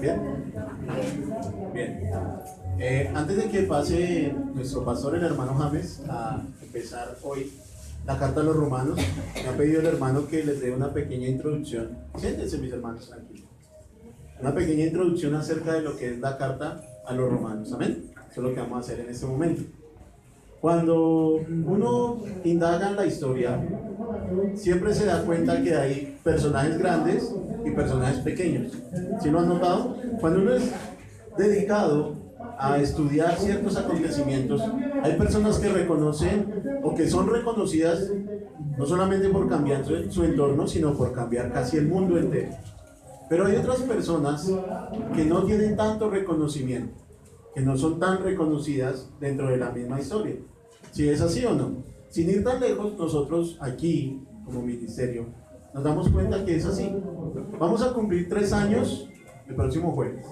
Bien, bien. Antes de que pase nuestro pastor, el hermano James, a empezar hoy la carta a los romanos, me ha pedido el hermano que les dé una pequeña introducción. Siéntense, mis hermanos, tranquilos. Una pequeña introducción acerca de lo que es la carta a los romanos. Amén. Eso es lo que vamos a hacer en este momento. Cuando uno indaga en la historia, siempre se da cuenta que hay personajes grandes y personajes pequeños. ¿Sí lo han notado? Cuando uno es dedicado a estudiar ciertos acontecimientos, hay personas que reconocen o que son reconocidas no solamente por cambiar su entorno, sino por cambiar casi el mundo entero. Pero hay otras personas que no tienen tanto reconocimiento, que no son tan reconocidas dentro de la misma historia. ¿Si es así o no? Sin ir tan lejos, nosotros aquí, como ministerio, nos damos cuenta que es así. Vamos a cumplir 3 años el próximo jueves.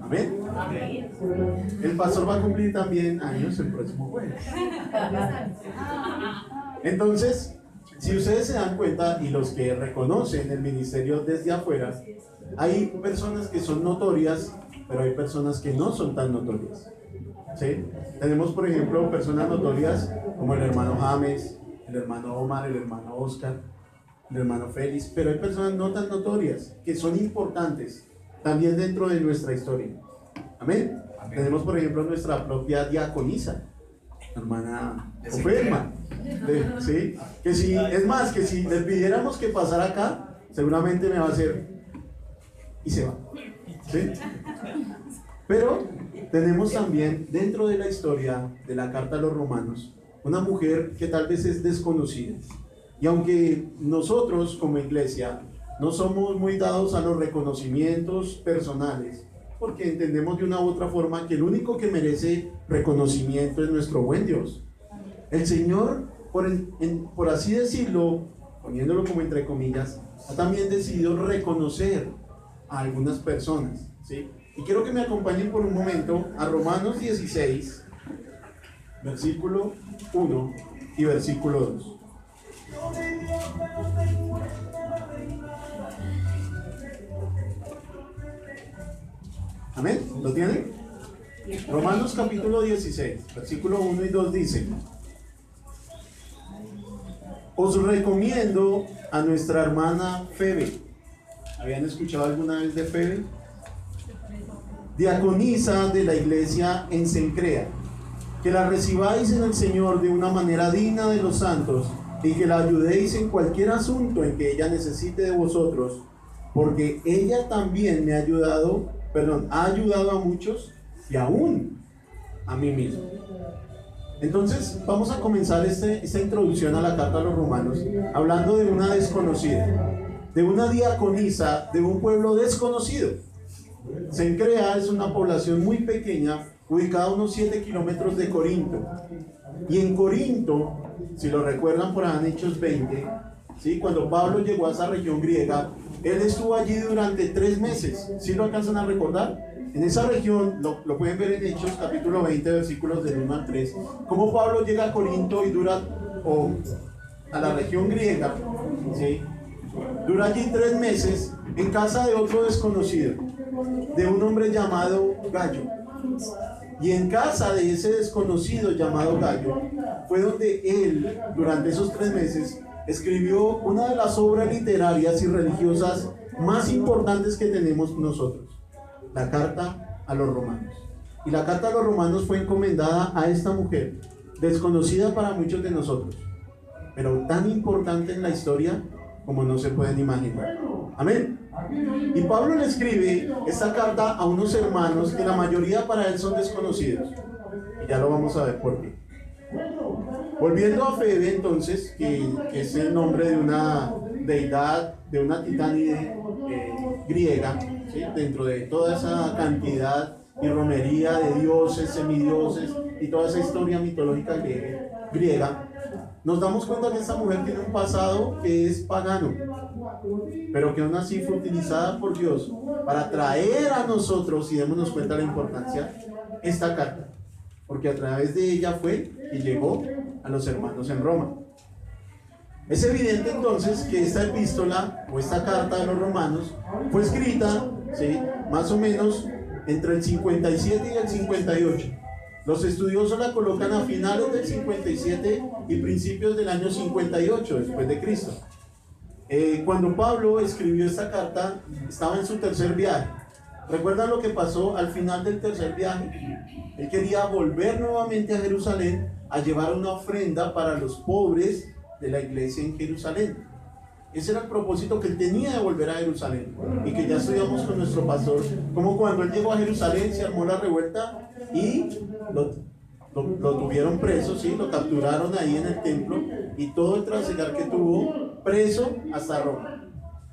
Amén. Amén. El pastor va a cumplir también años el próximo jueves. Entonces, si ustedes se dan cuenta, y los que reconocen el ministerio desde afuera, hay personas que son notorias, pero hay personas que no son tan notorias. ¿Sí? Tenemos, por ejemplo, personas notorias como el hermano James, el hermano Omar, el hermano Oscar, el hermano Félix, pero hay personas no tan notorias que son importantes también dentro de nuestra historia. Amén. Amén. Tenemos, por ejemplo, nuestra propia diaconisa, hermana Oferma. ¿Sí? Que si, es más, que si le pidiéramos que pasara acá, seguramente me va a hacer y se va. ¿Sí? Pero tenemos también dentro de la historia de la carta a los romanos una mujer que tal vez es desconocida. Y aunque nosotros como iglesia no somos muy dados a los reconocimientos personales, porque entendemos de una u otra forma que el único que merece reconocimiento es nuestro buen Dios. El Señor, por así decirlo, poniéndolo como entre comillas, ha también decidido reconocer a algunas personas, ¿sí? Y quiero que me acompañen por un momento a Romanos 16, versículo 1 y versículo 2. Amén, ¿lo tienen? Romanos capítulo 16, versículo 1 y 2 dice: os recomiendo a nuestra hermana Febe. ¿Habían escuchado alguna vez de Febe? Diaconisa de la iglesia en Cencrea, que la recibáis en el Señor de una manera digna de los santos y que la ayudéis en cualquier asunto en que ella necesite de vosotros, porque ella también me ha ayudado, ha ayudado a muchos y aún a mí mismo. Entonces vamos a comenzar esta introducción a la carta a los romanos hablando de una desconocida, de una diaconisa de un pueblo desconocido. Cencrea es una población muy pequeña, ubicada a unos 7 kilómetros de Corinto. Y en Corinto, si lo recuerdan por ahí en Hechos 20, ¿sí? Cuando Pablo llegó a esa región griega, él estuvo allí durante 3 meses. ¿Sí lo alcanzan a recordar? En esa región, lo pueden ver en Hechos capítulo 20, versículos del 1 al 3, cómo Pablo llega a Corinto y a la región griega, ¿sí? Dura allí 3 meses en casa de otro desconocido, de un hombre llamado Gallo. Y en casa de ese desconocido llamado Gallo fue donde él, durante esos 3 meses, escribió una de las obras literarias y religiosas más importantes que tenemos nosotros, la carta a los romanos. Y la carta a los romanos fue encomendada a esta mujer, desconocida para muchos de nosotros, pero tan importante en la historia como no se pueden imaginar. Amén. Y Pablo le escribe esta carta a unos hermanos que la mayoría para él son desconocidos. Y ya lo vamos a ver por qué. Volviendo a Febe, entonces, que es el nombre de una deidad, de una titánide griega, ¿sí? Dentro de toda esa cantidad y romería de dioses, semidioses y toda esa historia mitológica griega, nos damos cuenta que esta mujer tiene un pasado que es pagano, pero que aún así fue utilizada por Dios para traer a nosotros, y démonos cuenta de la importancia, esta carta, porque a través de ella fue y llegó a los hermanos en Roma. Es evidente entonces que esta epístola o esta carta de los romanos fue escrita ¿sí? Más o menos entre el 57 y el 58. Los estudiosos la colocan a finales del 57 y principios del año 58 después de Cristo. Cuando Pablo escribió esta carta, estaba en su tercer viaje. ¿Recuerdan lo que pasó al final del tercer viaje? Él quería volver nuevamente a Jerusalén a llevar una ofrenda para los pobres de la iglesia en Jerusalén. Ese era el propósito que él tenía de volver a Jerusalén, y que ya estudiamos con nuestro pastor, como cuando él llegó a Jerusalén se armó la revuelta y lo tuvieron preso, ¿sí? Lo capturaron ahí en el templo, y todo el transitar que tuvo preso hasta Roma.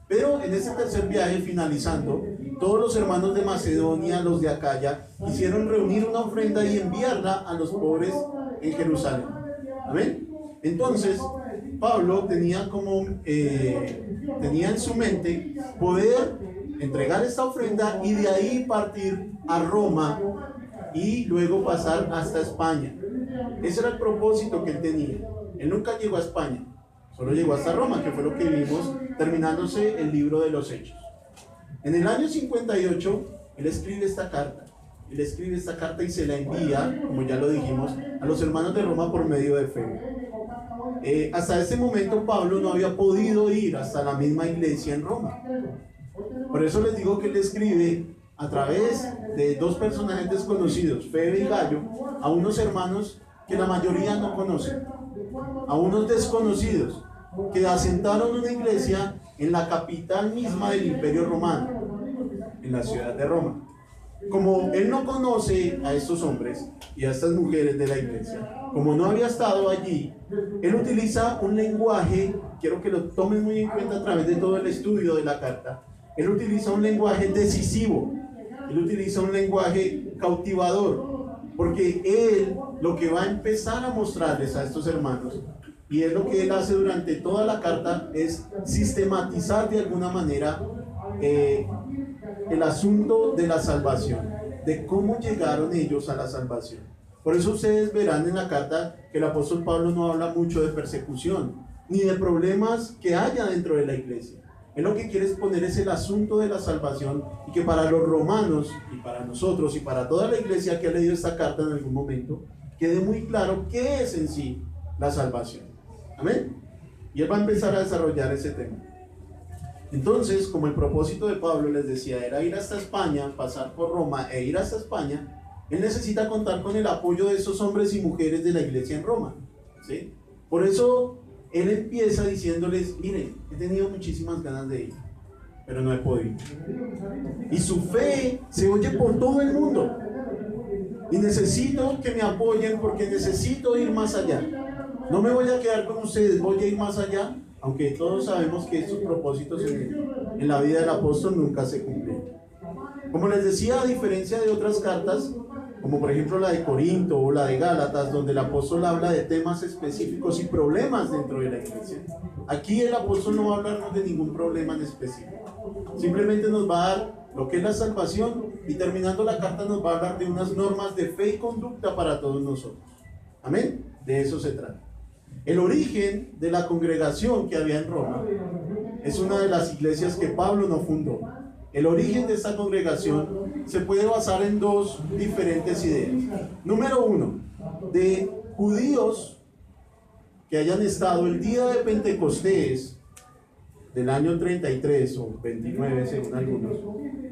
Pero en ese tercer viaje, finalizando, todos los hermanos de Macedonia, los de Acaya, quisieron reunir una ofrenda y enviarla a los pobres en Jerusalén. ¿Amén? Entonces, Pablo tenía en su mente poder entregar esta ofrenda y de ahí partir a Roma y luego pasar hasta España. Ese era el propósito que él tenía. Él nunca llegó a España, solo llegó hasta Roma, que fue lo que vimos terminándose el libro de los Hechos. En el año 58, él escribe esta carta. Él escribe esta carta y se la envía, como ya lo dijimos, a los hermanos de Roma por medio de Febe. Hasta ese momento Pablo no había podido ir hasta la misma iglesia en Roma. Por eso les digo que él escribe a través de dos personajes desconocidos, Febe y Gallo, a unos hermanos que la mayoría no conocen, a unos desconocidos que asentaron una iglesia en la capital misma del Imperio Romano, en la ciudad de Roma. Como él no conoce a estos hombres y a estas mujeres de la iglesia, como no había estado allí, él utiliza un lenguaje, quiero que lo tomen muy en cuenta a través de todo el estudio de la carta. Él utiliza un lenguaje decisivo, él utiliza un lenguaje cautivador, porque él lo que va a empezar a mostrarles a estos hermanos, y es lo que él hace durante toda la carta, es sistematizar de alguna manera el asunto de la salvación, de cómo llegaron ellos a la salvación. Por eso ustedes verán en la carta que el apóstol Pablo no habla mucho de persecución, ni de problemas que haya dentro de la iglesia. Él lo que quiere es poner es el asunto de la salvación, y que para los romanos, y para nosotros, y para toda la iglesia que ha leído esta carta en algún momento, quede muy claro qué es en sí la salvación. Amén. Y él va a empezar a desarrollar ese tema. Entonces, como el propósito de Pablo, les decía, era ir hasta España, pasar por Roma e ir hasta España, él necesita contar con el apoyo de esos hombres y mujeres de la iglesia en Roma, ¿sí? Por eso él empieza diciéndoles, miren, he tenido muchísimas ganas de ir, pero no he podido. Y su fe se oye por todo el mundo. Y necesito que me apoyen porque necesito ir más allá. No me voy a quedar con ustedes, voy a ir más allá, aunque todos sabemos que estos propósitos en la vida del apóstol nunca se cumplen. Como les decía, a diferencia de otras cartas, como por ejemplo la de Corinto o la de Gálatas, donde el apóstol habla de temas específicos y problemas dentro de la iglesia, aquí el apóstol no va a hablarnos de ningún problema en específico. Simplemente nos va a dar lo que es la salvación, y terminando la carta nos va a hablar de unas normas de fe y conducta para todos nosotros. Amén. De eso se trata. El origen de la congregación que había en Roma es una de las iglesias que Pablo no fundó. El origen de esta congregación se puede basar en dos diferentes ideas. Número uno, de judíos que hayan estado el día de Pentecostés del año 33 o 29 según algunos,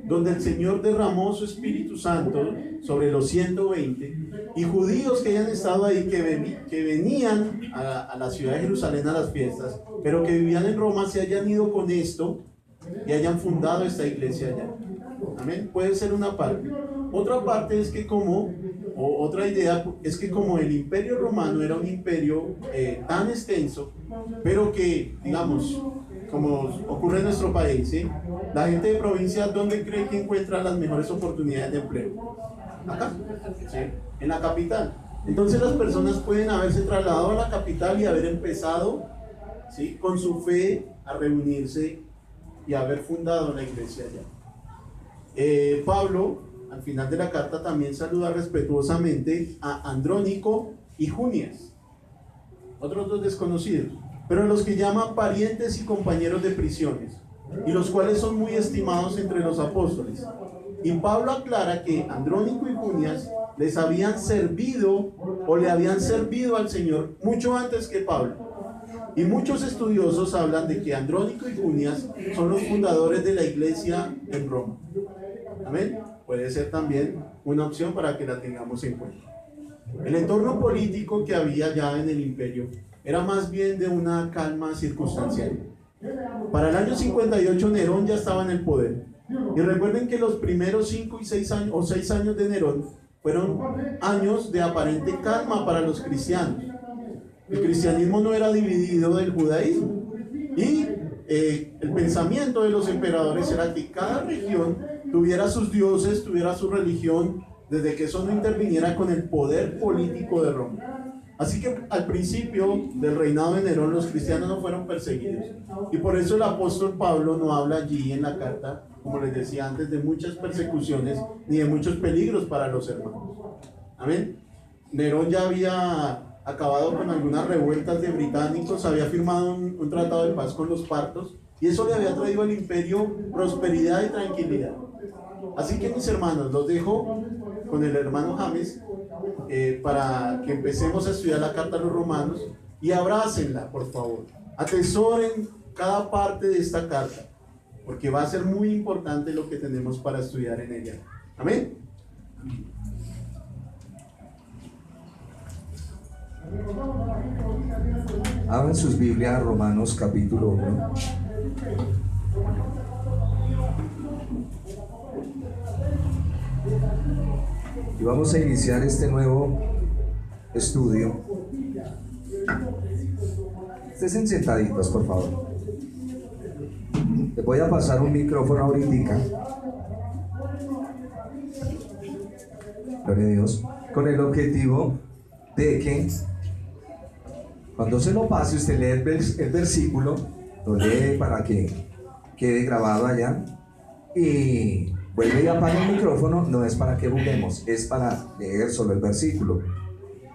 donde el Señor derramó su Espíritu Santo sobre los 120, y judíos que hayan estado ahí, que venían a la ciudad de Jerusalén a las fiestas, pero que vivían en Roma, se hayan ido con esto y hayan fundado esta iglesia allá. Amén. Puede ser una parte. Otra parte es que otra idea es que como el imperio romano era un imperio tan extenso, pero que, digamos, como ocurre en nuestro país, ¿sí? La gente de provincia, ¿dónde cree que encuentra las mejores oportunidades de empleo? Acá, ¿sí? En la capital. Entonces las personas pueden haberse trasladado a la capital y haber empezado, ¿sí?, con su fe a reunirse y haber fundado la iglesia allá. Pablo, al final de la carta, también saluda respetuosamente a Andrónico y Junias, otros dos desconocidos, pero los que llaman parientes y compañeros de prisiones. y los cuales son muy estimados entre los apóstoles. Y Pablo aclara que Andrónico y Junias les habían servido o le habían servido al Señor mucho antes que Pablo. Y muchos estudiosos hablan de que Andrónico y Junias son los fundadores de la iglesia en Roma. Amén. Puede ser también una opción para que la tengamos en cuenta. El entorno político que había ya en el imperio era más bien de una calma circunstancial. Para el año 58 Nerón ya estaba en el poder. Y recuerden que los primeros 5 y 6 años o 6 años de Nerón fueron años de aparente calma para los cristianos. El cristianismo no era dividido del judaísmo. Y el pensamiento de los emperadores era que cada región tuviera sus dioses, tuviera su religión, desde que eso no interviniera con el poder político de Roma. Así que al principio del reinado de Nerón los cristianos no fueron perseguidos. Y por eso el apóstol Pablo no habla allí en la carta, como les decía antes, de muchas persecuciones ni de muchos peligros para los hermanos. Amén. Nerón ya había acabado con algunas revueltas de británicos, había firmado un tratado de paz con los partos, y eso le había traído al imperio prosperidad y tranquilidad. Así que, mis hermanos, los dejo con el hermano James para que empecemos a estudiar la carta a los romanos, y abrácenla, por favor. Atesoren cada parte de esta carta, porque va a ser muy importante lo que tenemos para estudiar en ella. Amén. Abran sus Biblias, Romanos capítulo 1. Y vamos a iniciar este nuevo estudio. Estén sentaditos, por favor. Les voy a pasar un micrófono ahorita. Gloria a Dios. Con el objetivo de que cuando se lo pase, usted lee el versículo, lo lee para que quede grabado allá y vuelve y apaga el micrófono. No es para que buguemos, es para leer solo el versículo.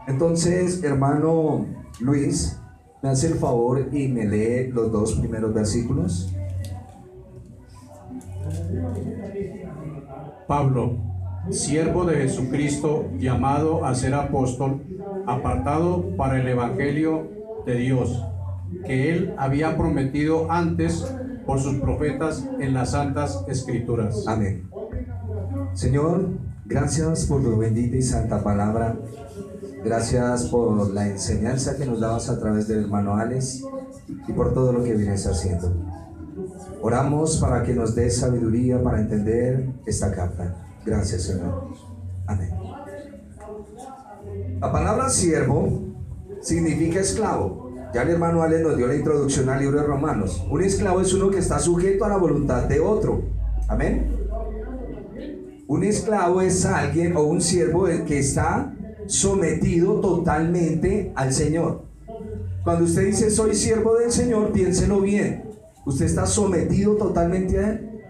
Entonces, hermano Luis, me hace el favor y me lee los 2 primeros versículos. Pablo, siervo de Jesucristo, llamado a ser apóstol, apartado para el evangelio de Dios, que él había prometido antes por sus profetas en las santas escrituras. Amén. Señor, gracias por tu bendita y santa palabra. Gracias por la enseñanza que nos dabas a través del hermano Alex y por todo lo que vienes haciendo. Oramos para que nos des sabiduría para entender esta carta. Gracias, Señor. Amén. La palabra siervo significa esclavo. Ya el hermano Alex nos dio la introducción al libro de Romanos. Un esclavo es uno que está sujeto a la voluntad de otro. Amén. Un esclavo es alguien o un siervo que está sometido totalmente al Señor. Cuando usted dice soy siervo del Señor, piénselo bien. Usted está sometido totalmente a Él.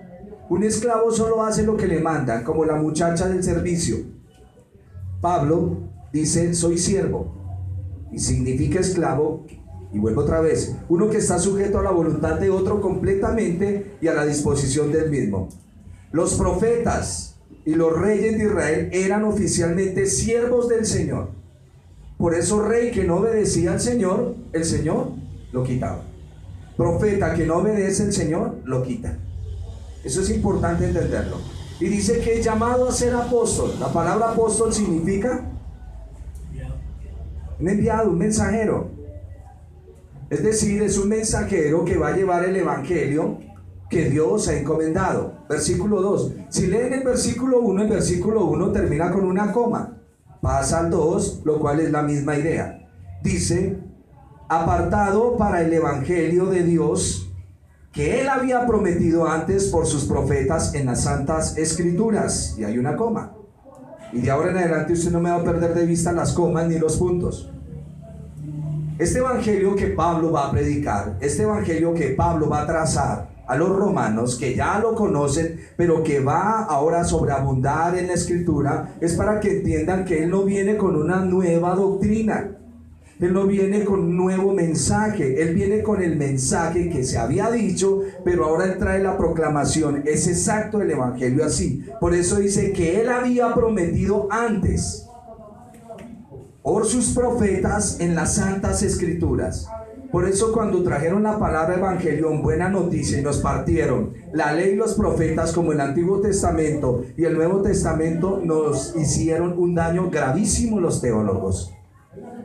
Un esclavo solo hace lo que le mandan, como la muchacha del servicio. Pablo dice soy siervo y significa esclavo. Y vuelvo otra vez, uno que está sujeto a la voluntad de otro completamente y a la disposición del mismo. Los profetas y los reyes de Israel eran oficialmente siervos del Señor. Por eso rey que no obedecía al Señor, el Señor lo quitaba. Profeta que no obedece al Señor, lo quita. Eso es importante entenderlo. Y dice que es llamado a ser apóstol. La palabra apóstol significa un enviado, un mensajero. Es decir, es un mensajero que va a llevar el evangelio que Dios ha encomendado. Versículo 2. Si leen el versículo 1, el versículo 1 termina con una coma. Pasa al 2, lo cual es la misma idea. Dice, apartado para el evangelio de Dios que Él había prometido antes por sus profetas en las santas escrituras. Y hay una coma. Y de ahora en adelante usted no me va a perder de vista las comas ni los puntos. Este evangelio que Pablo va a predicar, este evangelio que Pablo va a trazar a los romanos, que ya lo conocen, pero que va ahora a sobreabundar en la escritura, es para que entiendan que él no viene con una nueva doctrina. Él no viene con un nuevo mensaje, Él viene con el mensaje que se había dicho, pero ahora Él trae la proclamación. Es exacto el evangelio así. Por eso dice que Él había prometido antes por sus profetas en las santas escrituras. Por eso cuando trajeron la palabra evangelión, buena noticia, y nos partieron la ley y los profetas como el Antiguo Testamento y el Nuevo Testamento, nos hicieron un daño gravísimo los teólogos.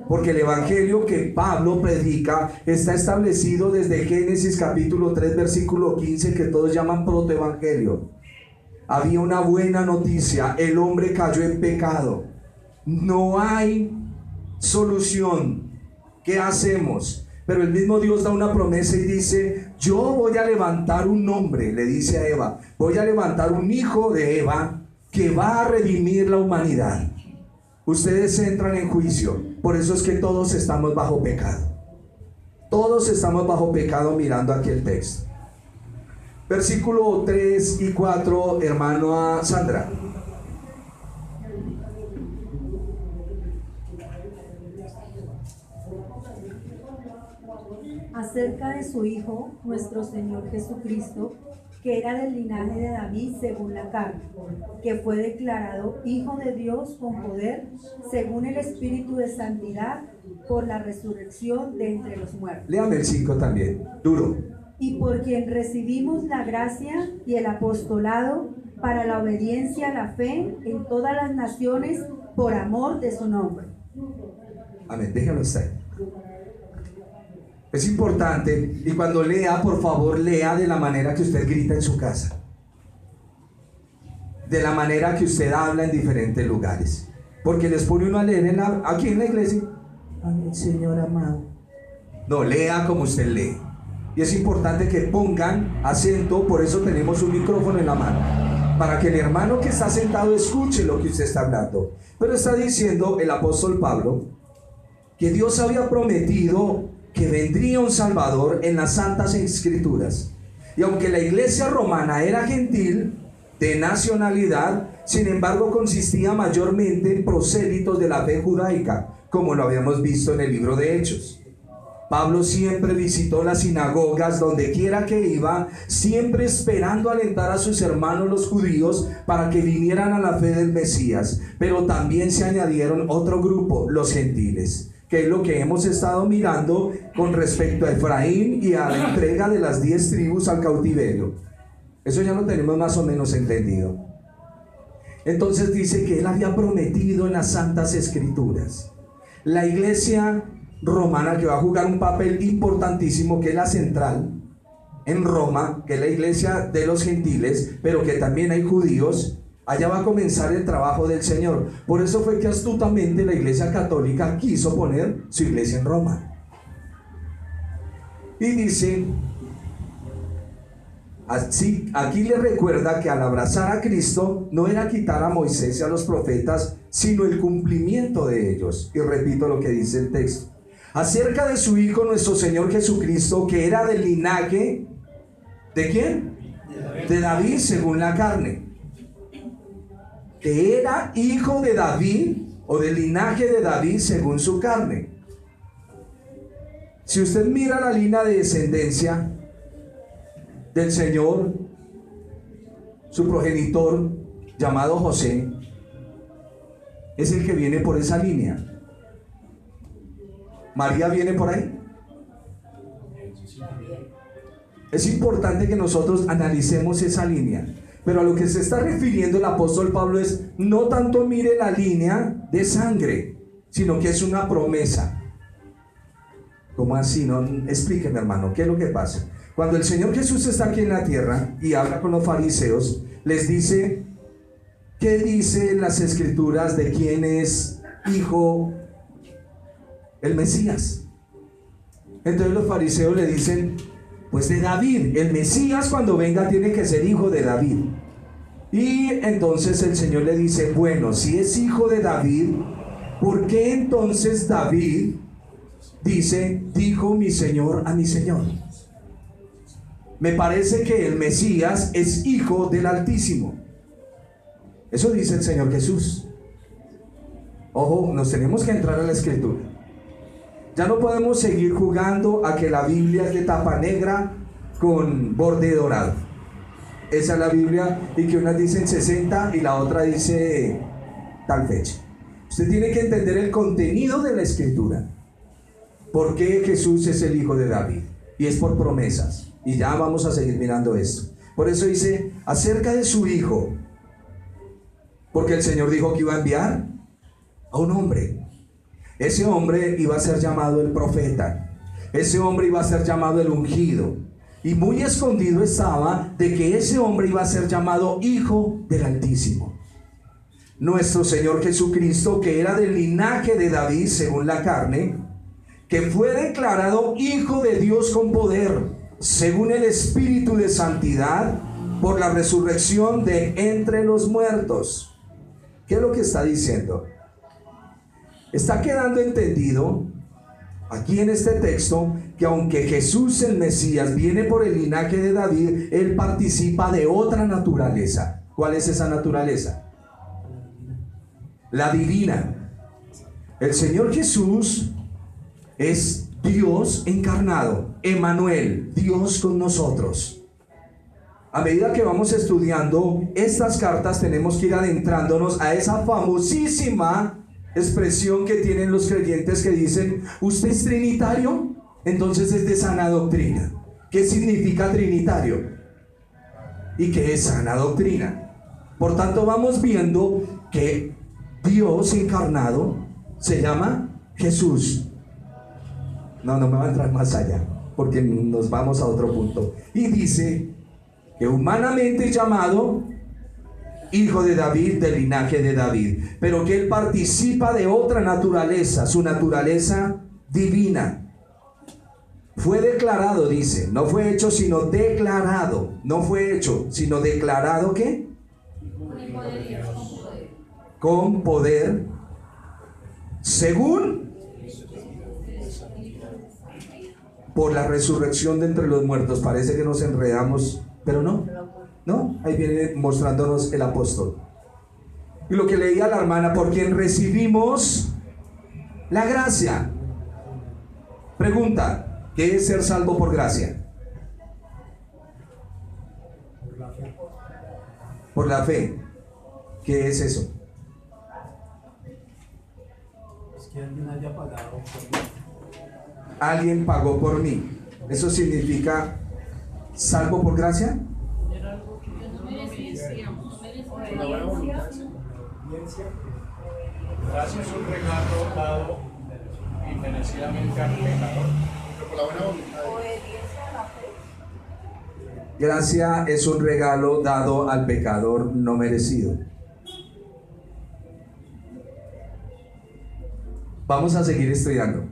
Porque el evangelio que Pablo predica está establecido desde Génesis capítulo 3 versículo 15, que todos llaman protoevangelio. Había una buena noticia: el hombre cayó en pecado, no hay solución. ¿Qué hacemos? Pero el mismo Dios da una promesa y dice: yo voy a levantar un hombre, le dice a Eva, voy a levantar un hijo de Eva que va a redimir la humanidad. Ustedes entran en juicio. Por eso es que todos estamos bajo pecado. Todos estamos bajo pecado, mirando aquí el texto. Versículo 3 y 4, hermano Sandra. Acerca de su Hijo, nuestro Señor Jesucristo, que era del linaje de David según la carne, que fue declarado Hijo de Dios con poder, según el Espíritu de Santidad, por la resurrección de entre los muertos. Léame el 5 también, duro. Y por quien recibimos la gracia y el apostolado para la obediencia a la fe en todas las naciones, por amor de su nombre. Amén, déjalo estar. Es importante, y cuando lea, por favor, lea de la manera que usted grita en su casa, de la manera que usted habla en diferentes lugares, porque les pone uno a leer aquí en la iglesia: amén, Señor amado. No, lea como usted lee. Y es importante que pongan acento. Por eso tenemos un micrófono en la mano, para que el hermano que está sentado escuche lo que usted está hablando. Pero está diciendo el apóstol Pablo que Dios había prometido que vendría un Salvador en las santas escrituras. Y aunque la iglesia romana era gentil, de nacionalidad, sin embargo consistía mayormente en prosélitos de la fe judaica, como lo habíamos visto en el libro de Hechos. Pablo siempre visitó las sinagogas donde quiera que iba, siempre esperando alentar a sus hermanos los judíos para que vinieran a la fe del Mesías. Pero también se añadieron otro grupo, los gentiles, que es lo que hemos estado mirando con respecto a Efraín y a la entrega de las 10 tribus al cautiverio. Eso ya lo tenemos más o menos entendido. Entonces dice que él había prometido en las santas escrituras. La iglesia romana, que va a jugar un papel importantísimo, que es la central en Roma, que es la iglesia de los gentiles, pero que también hay judíos. Allá va a comenzar el trabajo del Señor. Por eso fue que astutamente la iglesia católica quiso poner su iglesia en Roma. Y dice así, aquí le recuerda que al abrazar a Cristo no era quitar a Moisés y a los profetas, sino el cumplimiento de ellos. Y repito lo que dice el texto: acerca de su Hijo nuestro Señor Jesucristo, que era del linaje ¿de quién? De David según la carne. Que era hijo de David, o del linaje de David según su carne. Si usted mira la línea de descendencia del Señor, su progenitor llamado José es el que viene por esa línea. María viene por ahí. Es importante que nosotros analicemos esa línea. Pero a lo que se está refiriendo el apóstol Pablo es: no tanto mire la línea de sangre, sino que es una promesa. ¿Cómo así? No, explíqueme, hermano, ¿qué es lo que pasa? Cuando el Señor Jesús está aquí en la tierra y habla con los fariseos, les dice: ¿qué dicen las escrituras de quién es hijo el Mesías? Entonces los fariseos le dicen: pues de David. El Mesías, cuando venga, tiene que ser hijo de David. Y entonces el Señor le dice: bueno, si es hijo de David, ¿por qué entonces David dice: dijo mi Señor a mi Señor? Me parece que el Mesías es hijo del Altísimo. Eso dice el Señor Jesús. Ojo, nos tenemos que entrar a la escritura. Ya no podemos seguir jugando a que la Biblia es de tapa negra con borde dorado. Esa es la Biblia, y que una dice 60 y la otra dice tal fecha. Usted tiene que entender el contenido de la escritura. ¿Por qué Jesús es el hijo de David? Y es por promesas. Y ya vamos a seguir mirando esto. Por eso dice acerca de su hijo, porque el Señor dijo que iba a enviar a un hombre. Ese hombre iba a ser llamado el profeta. Ese hombre iba a ser llamado el ungido. Y muy escondido estaba de que ese hombre iba a ser llamado Hijo del Altísimo. Nuestro Señor Jesucristo, que era del linaje de David según la carne, que fue declarado Hijo de Dios con poder, según el Espíritu de santidad, por la resurrección de entre los muertos. ¿Qué es lo que está diciendo? Está quedando entendido aquí en este texto que aunque Jesús el Mesías viene por el linaje de David, él participa de otra naturaleza. ¿Cuál es esa naturaleza? La divina. El Señor Jesús es Dios encarnado, Emmanuel, Dios con nosotros. A medida que vamos estudiando estas cartas, tenemos que ir adentrándonos a esa famosísima expresión que tienen los creyentes que dicen: ¿usted es trinitario? Entonces es de sana doctrina. ¿Qué significa trinitario? ¿Y qué es sana doctrina? Por tanto, vamos viendo que Dios encarnado se llama Jesús. No me va a entrar más allá, porque nos vamos a otro punto. Y dice que humanamente llamado Hijo de David, del linaje de David, pero que él participa de otra naturaleza, su naturaleza divina. Fue declarado, dice, no fue hecho sino declarado. No fue hecho sino declarado, ¿qué? Con poder, según por la resurrección de entre los muertos. Parece que nos enredamos, pero no, ahí viene mostrándonos el apóstol. Y lo que leía la hermana: por quien recibimos la gracia. Pregunta: ¿qué es ser salvo por gracia? Por la fe. ¿Qué es eso? Es que alguien haya pagado por mí. Alguien pagó por mí. ¿Eso significa salvo por gracia? Era algo que no merecíamos. Por la buena voluntad, Señor. Gracias es un regalo dado inmerecidamente al pecador. Pero por la buena voluntad. Gracia es un regalo dado al pecador no merecido. Vamos a seguir estudiando.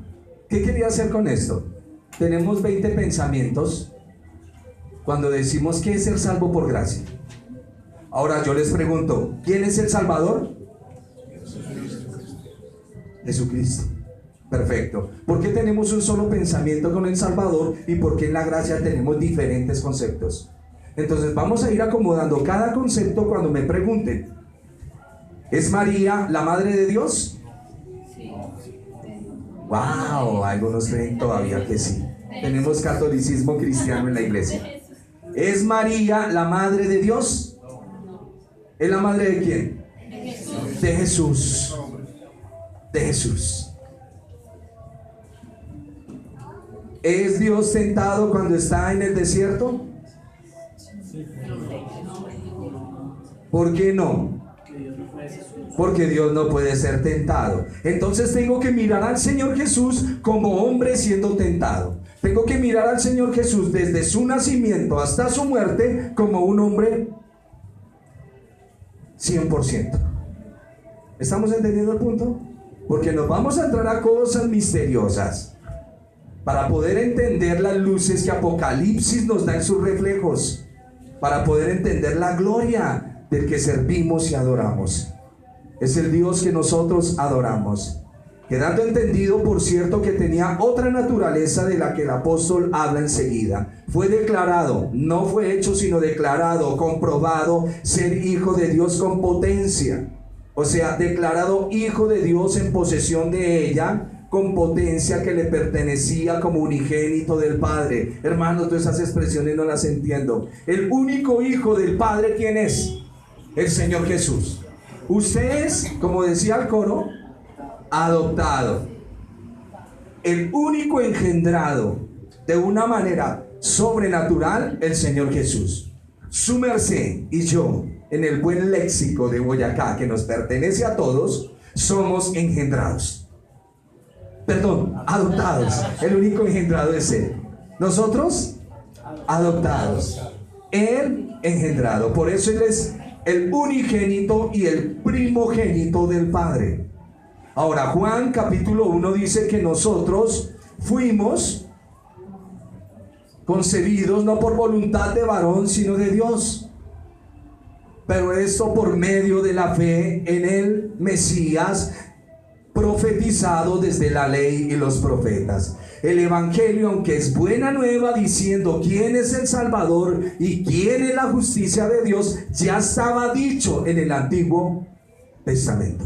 ¿Qué quería hacer con esto? Tenemos 20 pensamientos cuando decimos que es ser salvo por gracia. Ahora yo les pregunto: ¿quién es el Salvador? Jesucristo. Perfecto. ¿Por qué tenemos un solo pensamiento con el Salvador y por qué en la gracia tenemos diferentes conceptos? Entonces vamos a ir acomodando cada concepto cuando me pregunten: ¿es María la madre de Dios? Wow, algunos creen todavía que sí. Tenemos catolicismo cristiano en la iglesia. ¿Es María la madre de Dios? ¿Es la madre de quién? De Jesús. De Jesús. ¿Es Dios tentado cuando está en el desierto? ¿Por qué no? Porque Dios no puede ser tentado. Entonces tengo que mirar al Señor Jesús como hombre siendo tentado. Tengo que mirar al Señor Jesús desde su nacimiento hasta su muerte como un hombre 100%. ¿Estamos entendiendo el punto? Porque nos vamos a entrar a cosas misteriosas para poder entender las luces que Apocalipsis nos da en sus reflejos, para poder entender la gloria del que servimos y adoramos. Es el Dios que nosotros adoramos. Quedando entendido, por cierto, que tenía otra naturaleza de la que el apóstol habla enseguida. Fue declarado, no fue hecho sino declarado, comprobado ser hijo de Dios con potencia. O sea, declarado hijo de Dios en posesión de ella, con potencia que le pertenecía como unigénito del Padre. Hermanos, todas esas expresiones no las entiendo. El único hijo del Padre, ¿quién es? El Señor Jesús. Usted es, como decía el coro, adoptado. El único engendrado de una manera sobrenatural, el Señor Jesús. Su merced y yo, en el buen léxico de Boyacá, que nos pertenece a todos, somos engendrados. Perdón, adoptados. El único engendrado es Él. Nosotros, adoptados. Él engendrado. Por eso Él es el unigénito y el primogénito del Padre. Ahora, Juan capítulo 1 dice que nosotros fuimos concebidos no por voluntad de varón, sino de Dios. Pero esto por medio de la fe en el Mesías, profetizado desde la ley y los profetas. El Evangelio, aunque es buena nueva diciendo quién es el Salvador y quién es la justicia de Dios, ya estaba dicho en el Antiguo Testamento.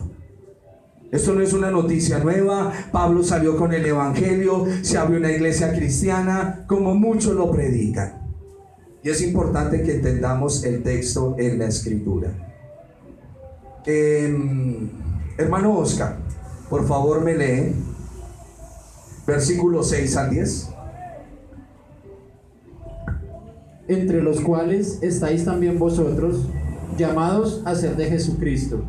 Esto no es una noticia nueva. Pablo salió con el Evangelio, se abrió una iglesia cristiana, como muchos lo predican. Y es importante que entendamos el texto en la Escritura. Hermano Oscar, por favor me lee versículos 6 al 10. Entre los cuales estáis también vosotros, llamados a ser de Jesucristo.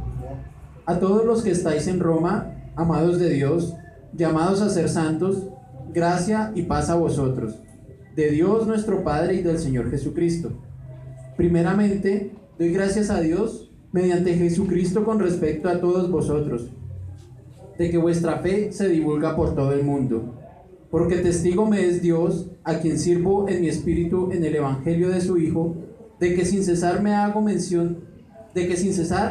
A todos los que estáis en Roma, amados de Dios, llamados a ser santos, gracia y paz a vosotros, de Dios nuestro Padre y del Señor Jesucristo. Primeramente, doy gracias a Dios mediante Jesucristo con respecto a todos vosotros, de que vuestra fe se divulga por todo el mundo, porque testigo me es Dios, a quien sirvo en mi espíritu en el Evangelio de su Hijo, de que sin cesar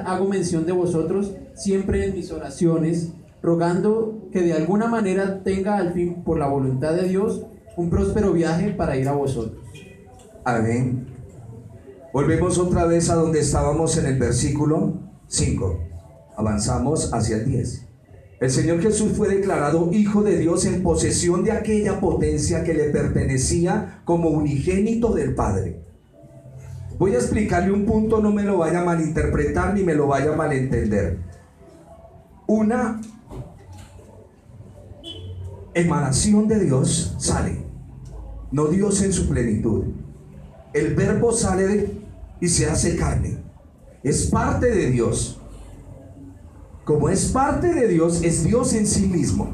hago mención de vosotros siempre en mis oraciones, rogando que de alguna manera tenga al fin, por la voluntad de Dios, un próspero viaje para ir a vosotros. Amén. Volvemos otra vez a donde estábamos en el versículo 5. Avanzamos hacia el 10. El Señor Jesús fue declarado Hijo de Dios en posesión de aquella potencia que le pertenecía como unigénito del Padre. Voy a explicarle un punto, no me lo vaya a malinterpretar ni me lo vaya a malentender. Una emanación de Dios sale, no Dios en su plenitud. El verbo sale y se hace carne. Es parte de Dios. Como es parte de Dios, es Dios en sí mismo.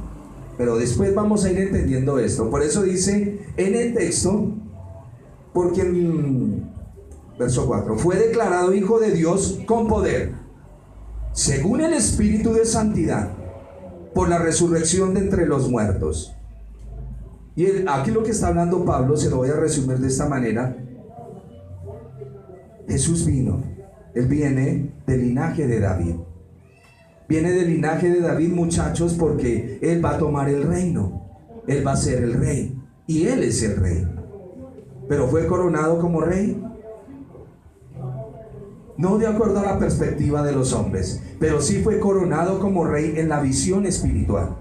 Pero después vamos a ir entendiendo esto. Por eso dice en el texto, porque en verso 4, fue declarado Hijo de Dios con poder, según el Espíritu de Santidad, por la resurrección de entre los muertos. Y aquí lo que está hablando Pablo, se lo voy a resumir de esta manera. Jesús vino, Él viene del linaje de David. Viene del linaje de David, muchachos, porque Él va a tomar el reino. Él va a ser el rey. Y Él es el rey. Pero fue coronado como rey. No de acuerdo a la perspectiva de los hombres, pero sí fue coronado como rey en la visión espiritual.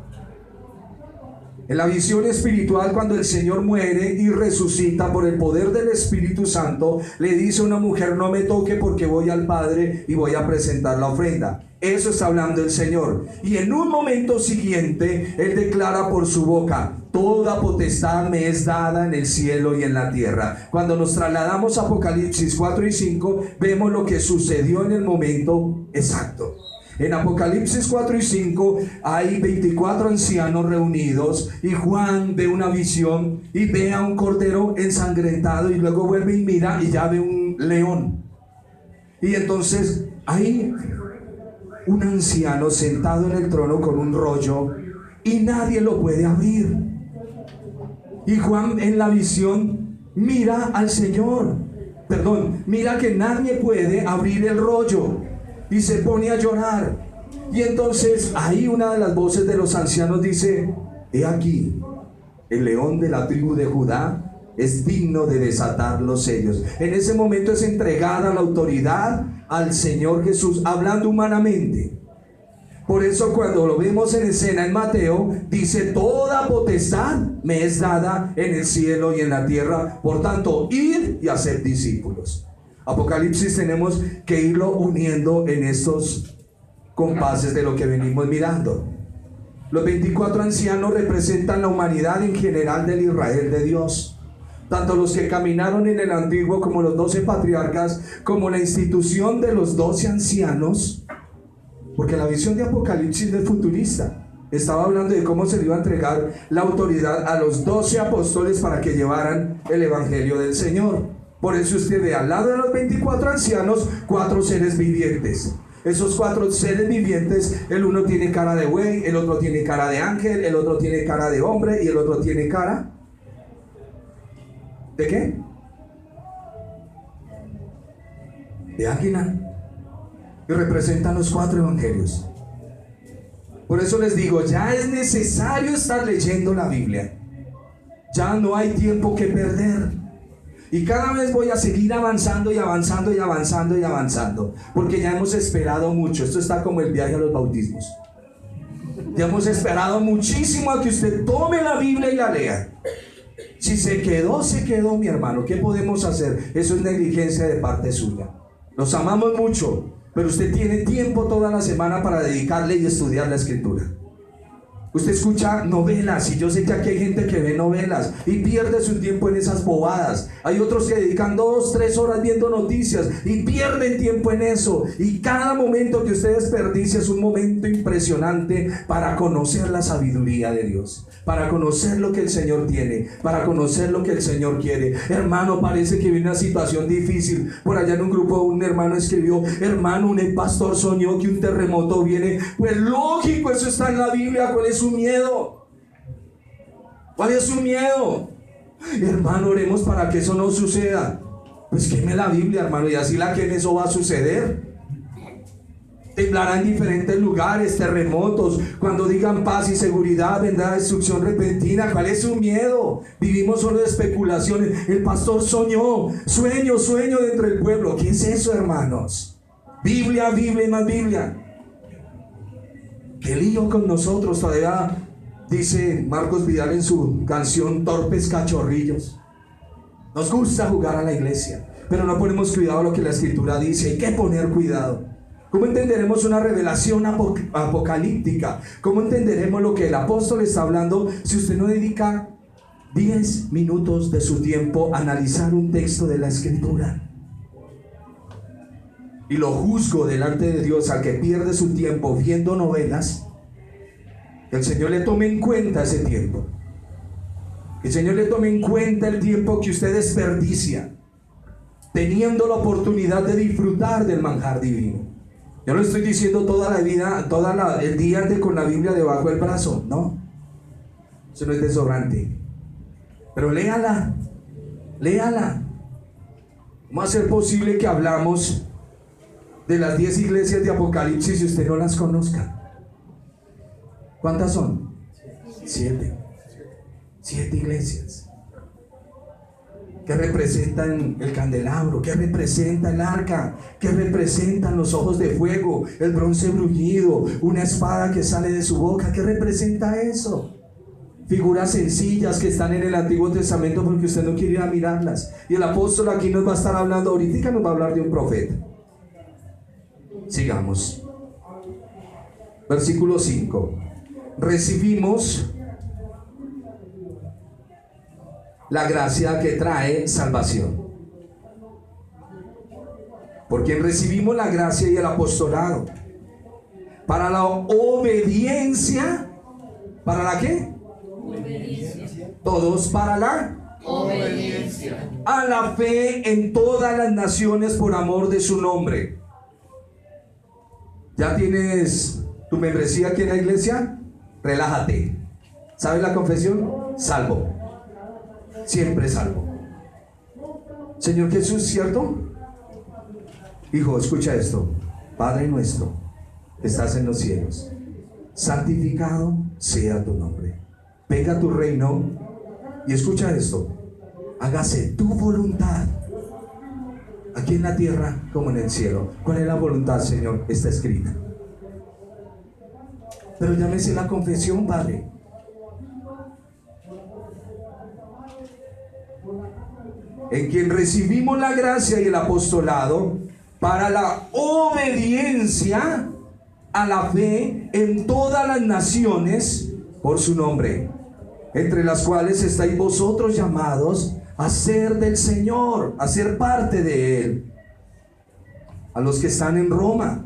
En la visión espiritual, cuando el Señor muere y resucita por el poder del Espíritu Santo, le dice a una mujer: no me toque porque voy al Padre y voy a presentar la ofrenda. Eso está hablando el Señor. Y en un momento siguiente, Él declara por su boca: toda potestad me es dada en el cielo y en la tierra. Cuando nos trasladamos a Apocalipsis 4 y 5, vemos lo que sucedió en el momento exacto. En Apocalipsis 4 y 5 hay 24 ancianos reunidos y Juan ve una visión y ve a un cordero ensangrentado y luego vuelve y mira y ya ve un león. Y entonces hay un anciano sentado en el trono con un rollo y nadie lo puede abrir. Y Juan en la visión mira al Señor, mira que nadie puede abrir el rollo. Y se pone a llorar. Y entonces ahí una de las voces de los ancianos dice: he aquí, el león de la tribu de Judá es digno de desatar los sellos. En ese momento es entregada la autoridad al Señor Jesús, hablando humanamente. Por eso cuando lo vemos en escena en Mateo, dice: toda potestad me es dada en el cielo y en la tierra. Por tanto, id y hacer discípulos. Apocalipsis tenemos que irlo uniendo en estos compases de lo que venimos mirando. Los 24 ancianos representan la humanidad en general del Israel de Dios. Tanto los que caminaron en el antiguo como los 12 patriarcas, como la institución de los 12 ancianos. Porque la visión de Apocalipsis es futurista. Estaba hablando de cómo se le iba a entregar la autoridad a los 12 apóstoles para que llevaran el evangelio del Señor. Por eso usted ve al lado de los 24 ancianos 4 seres vivientes. Esos 4 seres vivientes, el uno tiene cara de buey, el otro tiene cara de ángel, el otro tiene cara de hombre y el otro tiene cara ¿de qué? De águila. Y representan los 4 evangelios. Por eso les digo, ya es necesario estar leyendo la Biblia. Ya no hay tiempo que perder. Y cada vez voy a seguir avanzando y avanzando y avanzando y avanzando, porque ya hemos esperado mucho. Esto está como el viaje a los bautismos. Ya hemos esperado muchísimo a que usted tome la Biblia y la lea. Si se quedó, mi hermano. ¿Qué podemos hacer? Eso es negligencia de parte suya. Los amamos mucho, pero usted tiene tiempo toda la semana para dedicarle y estudiar la Escritura. Usted escucha novelas, y yo sé que aquí hay gente que ve novelas y pierde su tiempo en esas bobadas. Hay otros que dedican 2, 3 horas viendo noticias y pierden tiempo en eso. Y cada momento que usted desperdicia es un momento impresionante para conocer la sabiduría de Dios, para conocer lo que el Señor tiene, para conocer lo que el Señor quiere. Hermano, parece que viene una situación difícil. Por allá en un grupo un hermano escribió: hermano, un pastor soñó que un terremoto viene. Pues lógico, eso está en la Biblia. ¿Cuál es su miedo? ¿Cuál es su miedo? Hermano, oremos para que eso no suceda. Pues queme la Biblia, hermano, y así la queme, eso va a suceder. Temblará en diferentes lugares, terremotos. Cuando digan paz y seguridad, vendrá destrucción repentina. ¿Cuál es su miedo? Vivimos solo de especulaciones. El pastor soñó, sueño dentro del pueblo. ¿Qué es eso, hermanos? Biblia, Biblia y más Biblia. ¿Qué lío con nosotros? Todavía dice Marcos Vidal en su canción: torpes cachorrillos. Nos gusta jugar a la iglesia, pero no ponemos cuidado a lo que la Escritura dice. Hay que poner cuidado. ¿Cómo entenderemos una revelación apocalíptica? ¿Cómo entenderemos lo que el apóstol está hablando si usted no dedica 10 minutos de su tiempo a analizar un texto de la Escritura? Y lo juzgo delante de Dios al que pierde su tiempo viendo novelas. Que el Señor le tome en cuenta ese tiempo. Que el Señor le tome en cuenta el tiempo que usted desperdicia teniendo la oportunidad de disfrutar del manjar divino. Yo no estoy diciendo toda la vida, el día ande con la Biblia debajo del brazo. No, eso no es desodorante. Pero léala. ¿Cómo va a ser posible que hablamos de las 10 iglesias de Apocalipsis si usted no las conozca? ¿Cuántas son? 7 iglesias que representan el candelabro, que representa el arca, que representan los ojos de fuego, el bronce bruñido, una espada que sale de su boca. ¿Qué representa eso? Figuras sencillas que están en el Antiguo Testamento porque usted no quiere ir a mirarlas. Y el apóstol aquí nos va a estar hablando, ahorita nos va a hablar de un profeta. Sigamos. Versículo 5. Recibimos la gracia que trae salvación. Por quien recibimos la gracia y el apostolado para la obediencia. ¿Para la qué? Obediencia. Todos para la Obediencia. a la fe en todas las naciones por amor de su nombre. ¿Ya tienes tu membresía aquí en la iglesia? Relájate. ¿Sabes la confesión? Salvo. Siempre salvo. Señor Jesús, ¿cierto? Hijo, escucha esto. Padre nuestro, que estás en los cielos, santificado sea tu nombre. Venga tu reino. Y escucha esto: hágase tu voluntad, aquí en la tierra como en el cielo. ¿Cuál es la voluntad, Señor? Está escrita. Pero ya me sé la confesión, Padre. En quien recibimos la gracia y el apostolado para la obediencia a la fe en todas las naciones por su nombre, entre las cuales estáis vosotros llamados a ser del Señor, a ser parte de Él. A los que están en Roma,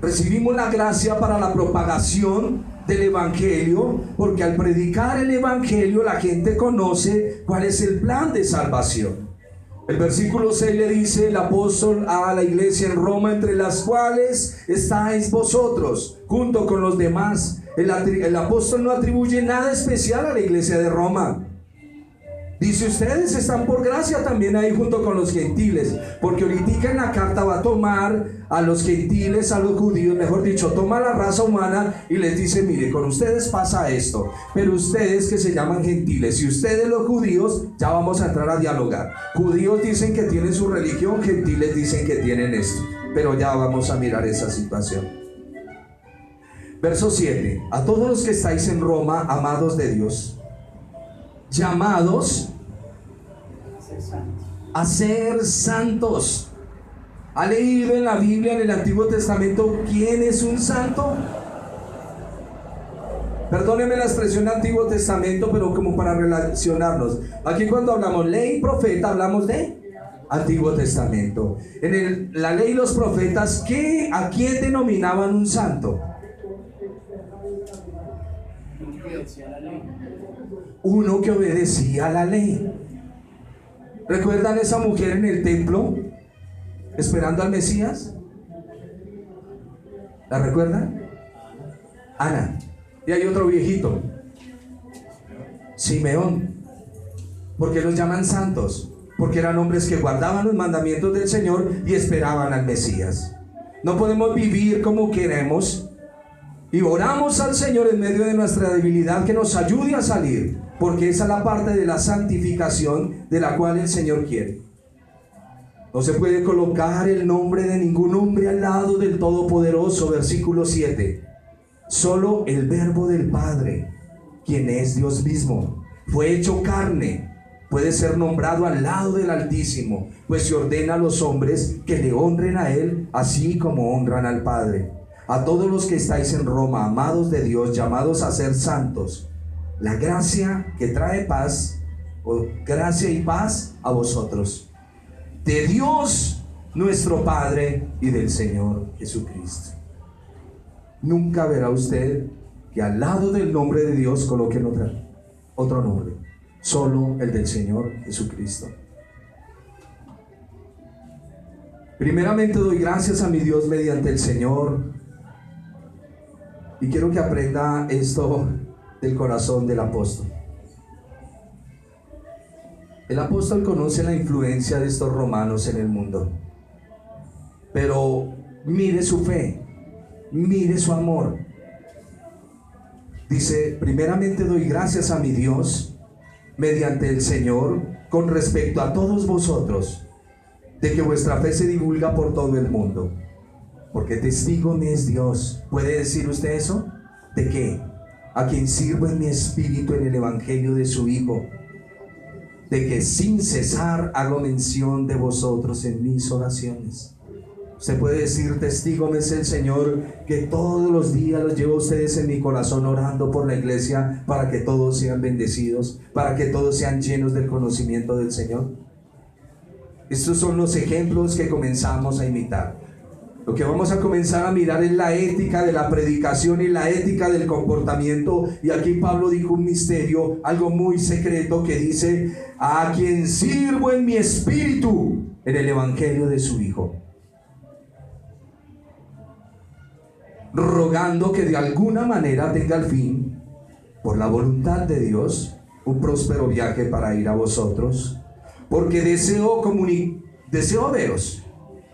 recibimos la gracia para la propagación del Evangelio, porque al predicar el Evangelio la gente conoce cuál es el plan de salvación. El versículo 6 le dice el apóstol a la iglesia en Roma, entre las cuales estáis vosotros, junto con los demás. El apóstol no atribuye nada especial a la iglesia de Roma. Dice, ustedes están por gracia también ahí junto con los gentiles, porque ahorita en la carta va a tomar a los gentiles, a los judíos, mejor dicho, toma a la raza humana y les dice, mire, con ustedes pasa esto, pero ustedes que se llaman gentiles, y ustedes los judíos, ya vamos a entrar a dialogar. Judíos dicen que tienen su religión, gentiles dicen que tienen esto, pero ya vamos a mirar esa situación. Verso 7, a todos los que estáis en Roma, amados de Dios, llamados a ser santos. ¿Ha leído en la Biblia, en el Antiguo Testamento, quién es un santo? Perdónenme la expresión Antiguo Testamento, pero como para relacionarnos. Aquí cuando hablamos ley y profeta, hablamos de Antiguo Testamento. En la ley y los profetas, ¿a quién denominaban un santo? Uno que obedecía a la ley. ¿Recuerdan esa mujer en el templo esperando al Mesías? ¿La recuerdan? Ana. Y hay otro viejito, Simeón. ¿Por qué los llaman santos? Porque eran hombres que guardaban los mandamientos del Señor y esperaban al Mesías. No podemos vivir como queremos y oramos al Señor en medio de nuestra debilidad que nos ayude a salir, porque esa es la parte de la santificación de la cual el Señor quiere. No se puede colocar el nombre de ningún hombre al lado del Todopoderoso. Versículo 7. Solo el Verbo del Padre, quien es Dios mismo, fue hecho carne, puede ser nombrado al lado del Altísimo, pues se ordena a los hombres que le honren a Él, así como honran al Padre. A todos los que estáis en Roma, amados de Dios, llamados a ser santos, la gracia que trae paz, o gracia y paz a vosotros, de Dios nuestro Padre y del Señor Jesucristo. Nunca verá usted que al lado del nombre de Dios coloquen otro nombre, solo el del Señor Jesucristo. Primeramente doy gracias a mi Dios mediante el Señor, y quiero que aprenda esto del corazón del apóstol. El apóstol conoce la influencia de estos romanos en el mundo, pero mire su fe, mire su amor. Dice, primeramente doy gracias a mi Dios mediante el Señor con respecto a todos vosotros, de que vuestra fe se divulga por todo el mundo, porque testigo me es Dios. ¿Puede decir usted eso? ¿De qué? A quien sirvo en mi espíritu en el evangelio de su Hijo, de que sin cesar hago mención de vosotros en mis oraciones. Usted puede decir, testigo me es el Señor, que todos los días los llevo a ustedes en mi corazón orando por la iglesia, para que todos sean bendecidos, para que todos sean llenos del conocimiento del Señor. Estos son los ejemplos que comenzamos a imitar. Lo que vamos a comenzar a mirar es la ética de la predicación y la ética del comportamiento. Y aquí Pablo dijo un misterio, algo muy secreto, que dice, a quien sirvo en mi espíritu en el evangelio de su Hijo, rogando que de alguna manera tenga al fin, por la voluntad de Dios, un próspero viaje para ir a vosotros, porque deseo veros,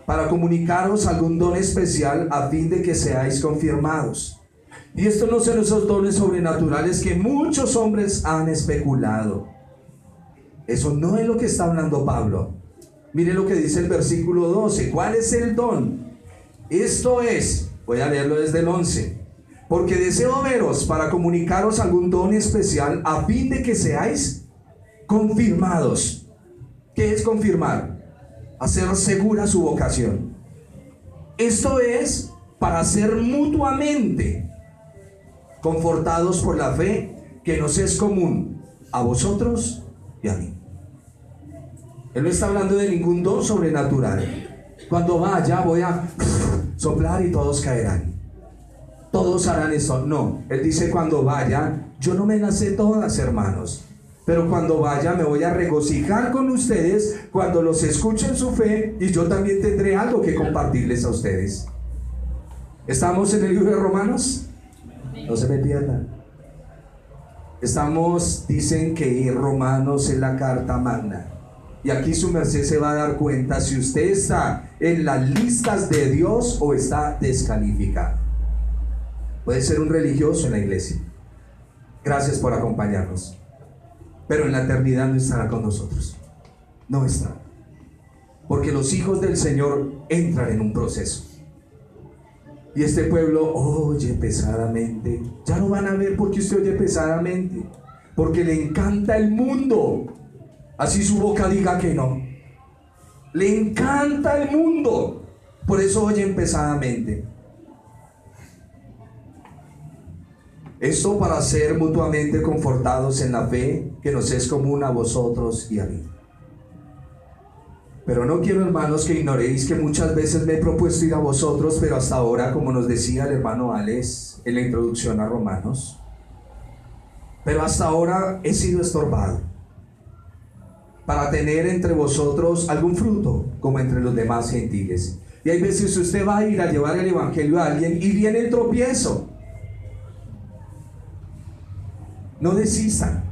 para comunicaros algún don especial a fin de que seáis confirmados. Y esto no son esos dones sobrenaturales que muchos hombres han especulado. Eso no es lo que está hablando Pablo. Mire lo que dice el versículo 12. ¿Cuál es el don? Esto es, voy a leerlo desde el 11. Porque deseo veros para comunicaros algún don especial a fin de que seáis confirmados. ¿Qué es confirmar? Hacer segura su vocación. Esto es para ser mutuamente confortados por la fe que nos es común a vosotros y a mí. Él no está hablando de ningún don sobrenatural. Cuando vaya voy a soplar y todos caerán. Todos harán esto. No, él dice cuando vaya, yo no me las sé todas, hermanos, pero cuando vaya me voy a regocijar con ustedes cuando los escuchen su fe, y yo también tendré algo que compartirles a ustedes. ¿Estamos en el libro de Romanos? No se me pierdan. Estamos, dicen que Romanos es la carta magna. Y aquí su merced se va a dar cuenta si usted está en las listas de Dios o está descalificado. Puede ser un religioso en la iglesia. Gracias por acompañarnos. Pero en la eternidad no estará con nosotros. No está. Porque los hijos del Señor entran en un proceso. Y este pueblo oye pesadamente. Ya lo van a ver porque usted oye pesadamente. Porque le encanta el mundo. Así su boca diga que no. Le encanta el mundo. Por eso oyen pesadamente. Esto para ser mutuamente confortados en la fe que nos es común a vosotros y a mí. Pero no quiero, hermanos, que ignoréis que muchas veces me he propuesto ir a vosotros, pero hasta ahora, como nos decía el hermano Alex en la introducción a Romanos, pero hasta ahora he sido estorbado para tener entre vosotros algún fruto, como entre los demás gentiles. Y hay veces usted va a ir a llevar el evangelio a alguien y viene el tropiezo. No desista,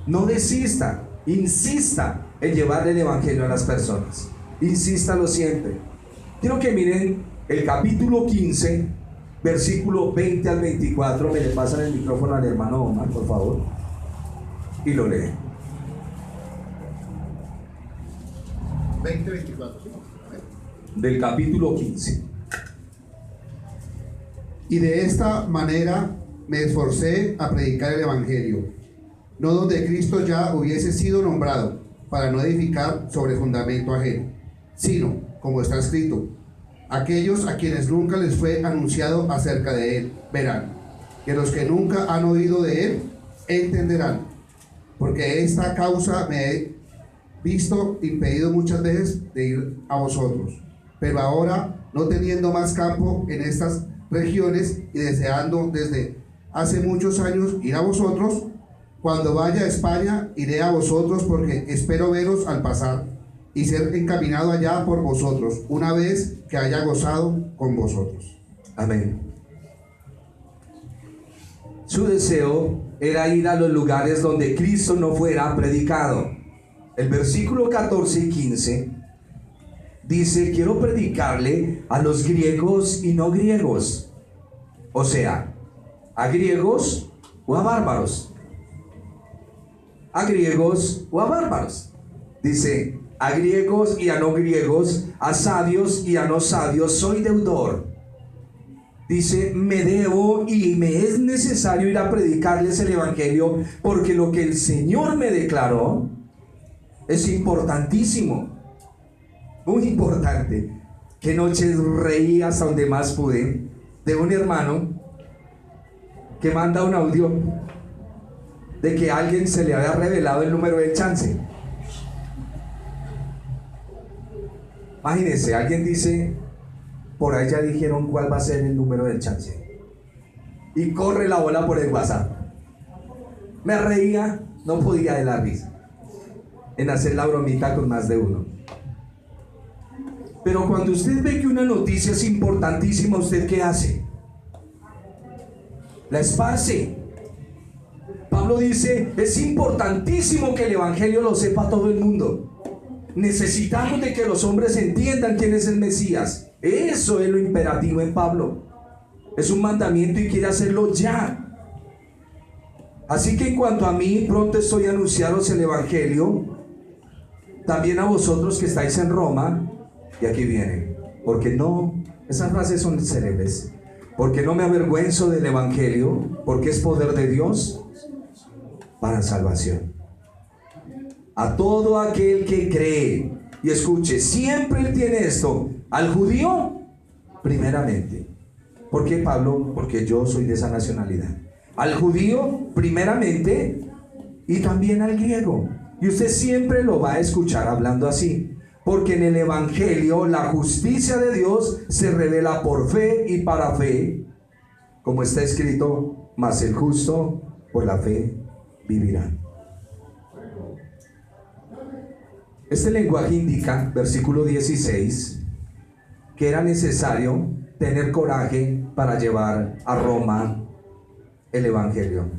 no desista, insista en llevar el evangelio a las personas. Insístalo siempre. Quiero que miren el capítulo 15, versículo 20 al 24. Me le pasan el micrófono al hermano Omar, por favor, y lo lee. 20-24. Del capítulo 15. Y de esta manera me esforcé a predicar el Evangelio, no donde Cristo ya hubiese sido nombrado, para no edificar sobre fundamento ajeno, sino, como está escrito, aquellos a quienes nunca les fue anunciado acerca de él, verán, que los que nunca han oído de él, entenderán, porque esta causa me he visto impedido muchas veces de ir a vosotros, pero ahora, no teniendo más campo en estas regiones y deseando desde hace muchos años ir a vosotros, cuando vaya a España iré a vosotros, porque espero veros al pasar y ser encaminado allá por vosotros, una vez que haya gozado con vosotros. Amén. Su deseo era ir a los lugares donde Cristo no fuera predicado. El versículo 14 y 15 dice: quiero predicarle a los griegos y no griegos, o sea, a griegos o a bárbaros. A griegos o a bárbaros. Dice: a griegos y a no griegos, a sabios y a no sabios, soy deudor. Dice: me debo y me es necesario ir a predicarles el evangelio, porque lo que el Señor me declaró es importantísimo, muy importante. Qué noches reí hasta donde más pude de un hermano que manda un audio de que a alguien se le había revelado el número del chance. Imagínense, alguien dice: por ahí ya dijeron cuál va a ser el número del chance, y corre la bola por el WhatsApp. Me reía, no podía de la risa en hacer la bromita con más de uno. Pero cuando usted ve que una noticia es importantísima, ¿usted qué hace? La esparce. Pablo dice: es importantísimo que el evangelio lo sepa todo el mundo. Necesitamos de que los hombres entiendan quién es el Mesías. Eso es lo imperativo en Pablo. Es un mandamiento y quiere hacerlo ya. Así que en cuanto a mí, pronto estoy a anunciaros el evangelio, también a vosotros que estáis en Roma. Y aquí viene: Porque no, esas frases son célebres. Porque no me avergüenzo del evangelio, porque es poder de Dios para salvación. A todo aquel que cree. Y escuche, siempre él tiene esto. Al judío, primeramente. ¿Por qué, Pablo? Porque yo soy de esa nacionalidad. Al judío, primeramente, y también al griego. Y usted siempre lo va a escuchar hablando así. Porque en el evangelio la justicia de Dios se revela por fe y para fe. Como está escrito, mas el justo por la fe vivirá. Este lenguaje indica, versículo 16, que era necesario tener coraje para llevar a Roma el evangelio.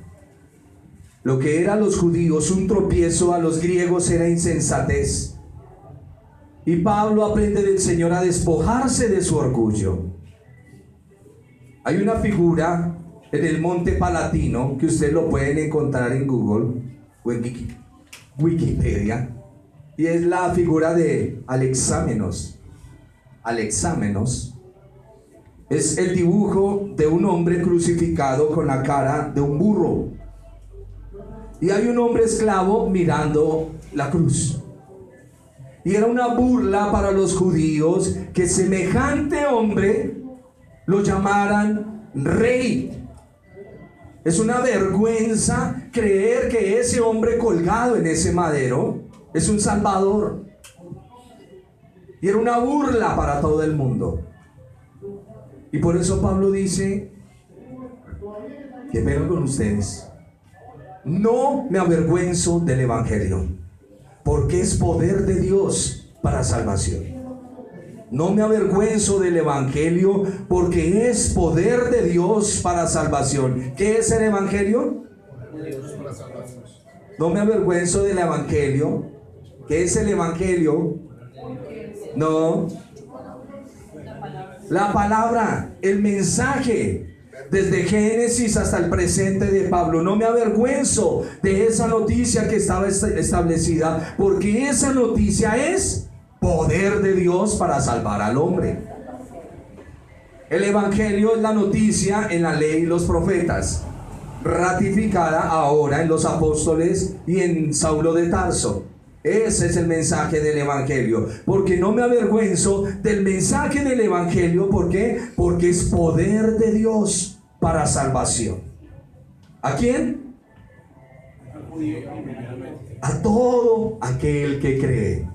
Lo que era a los judíos un tropiezo, a los griegos era insensatez. Y Pablo aprende del Señor a despojarse de su orgullo. Hay una figura en el monte Palatino que ustedes lo pueden encontrar en Google o en Wikipedia, y es la figura de Alexámenos. Alexámenos es el dibujo de un hombre crucificado con la cara de un burro, y hay un hombre esclavo mirando la cruz. Y era una burla para los judíos que semejante hombre lo llamaran rey. Es una vergüenza creer que ese hombre colgado en ese madero es un salvador. Y era una burla para todo el mundo. Y por eso Pablo dice, qué pena con ustedes, no me avergüenzo del evangelio, porque es poder de Dios para salvación. No me avergüenzo del evangelio, porque es poder de Dios para salvación. ¿Qué es el evangelio? No me avergüenzo del evangelio. ¿Qué es el evangelio? No. La palabra, el mensaje. Desde Génesis hasta el presente de Pablo. No me avergüenzo de esa noticia que estaba establecida, porque esa noticia es poder de Dios para salvar al hombre. El evangelio es la noticia en la ley y los profetas, ratificada ahora en los apóstoles y en Saulo de Tarso. Ese es el mensaje del evangelio. Porque no me avergüenzo del mensaje del evangelio. ¿Por qué? Porque es poder de Dios para salvación. ¿A quién? A todo aquel que cree.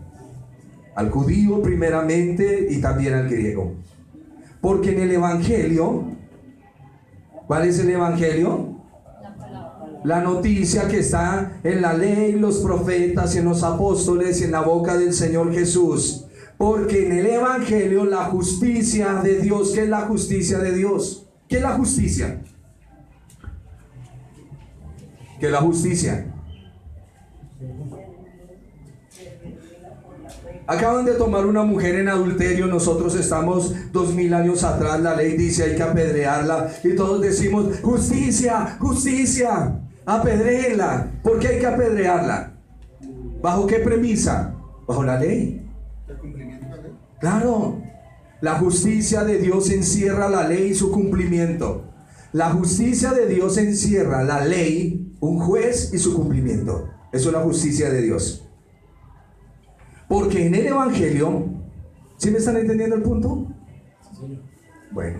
Al judío primeramente y también al griego. Porque en el evangelio, ¿cuál es el evangelio? La noticia que está en la ley, los profetas, en los apóstoles y en la boca del Señor Jesús. Porque en el evangelio la justicia de Dios. ¿Qué es la justicia de Dios? ¿Qué es la justicia? ¿Qué es la justicia? Acaban de tomar una mujer en adulterio. Nosotros estamos 2000 años atrás. La ley dice hay que apedrearla, y todos decimos justicia, justicia, apedréela. ¿Por qué hay que apedrearla? ¿Bajo qué premisa? Bajo la ley. ¿El cumplimiento de la ley? Claro, la justicia de Dios encierra la ley y su cumplimiento. La justicia de Dios encierra la ley, un juez y su cumplimiento. Eso es la justicia de Dios. Porque en el evangelio, ¿sí me están entendiendo el punto? Bueno,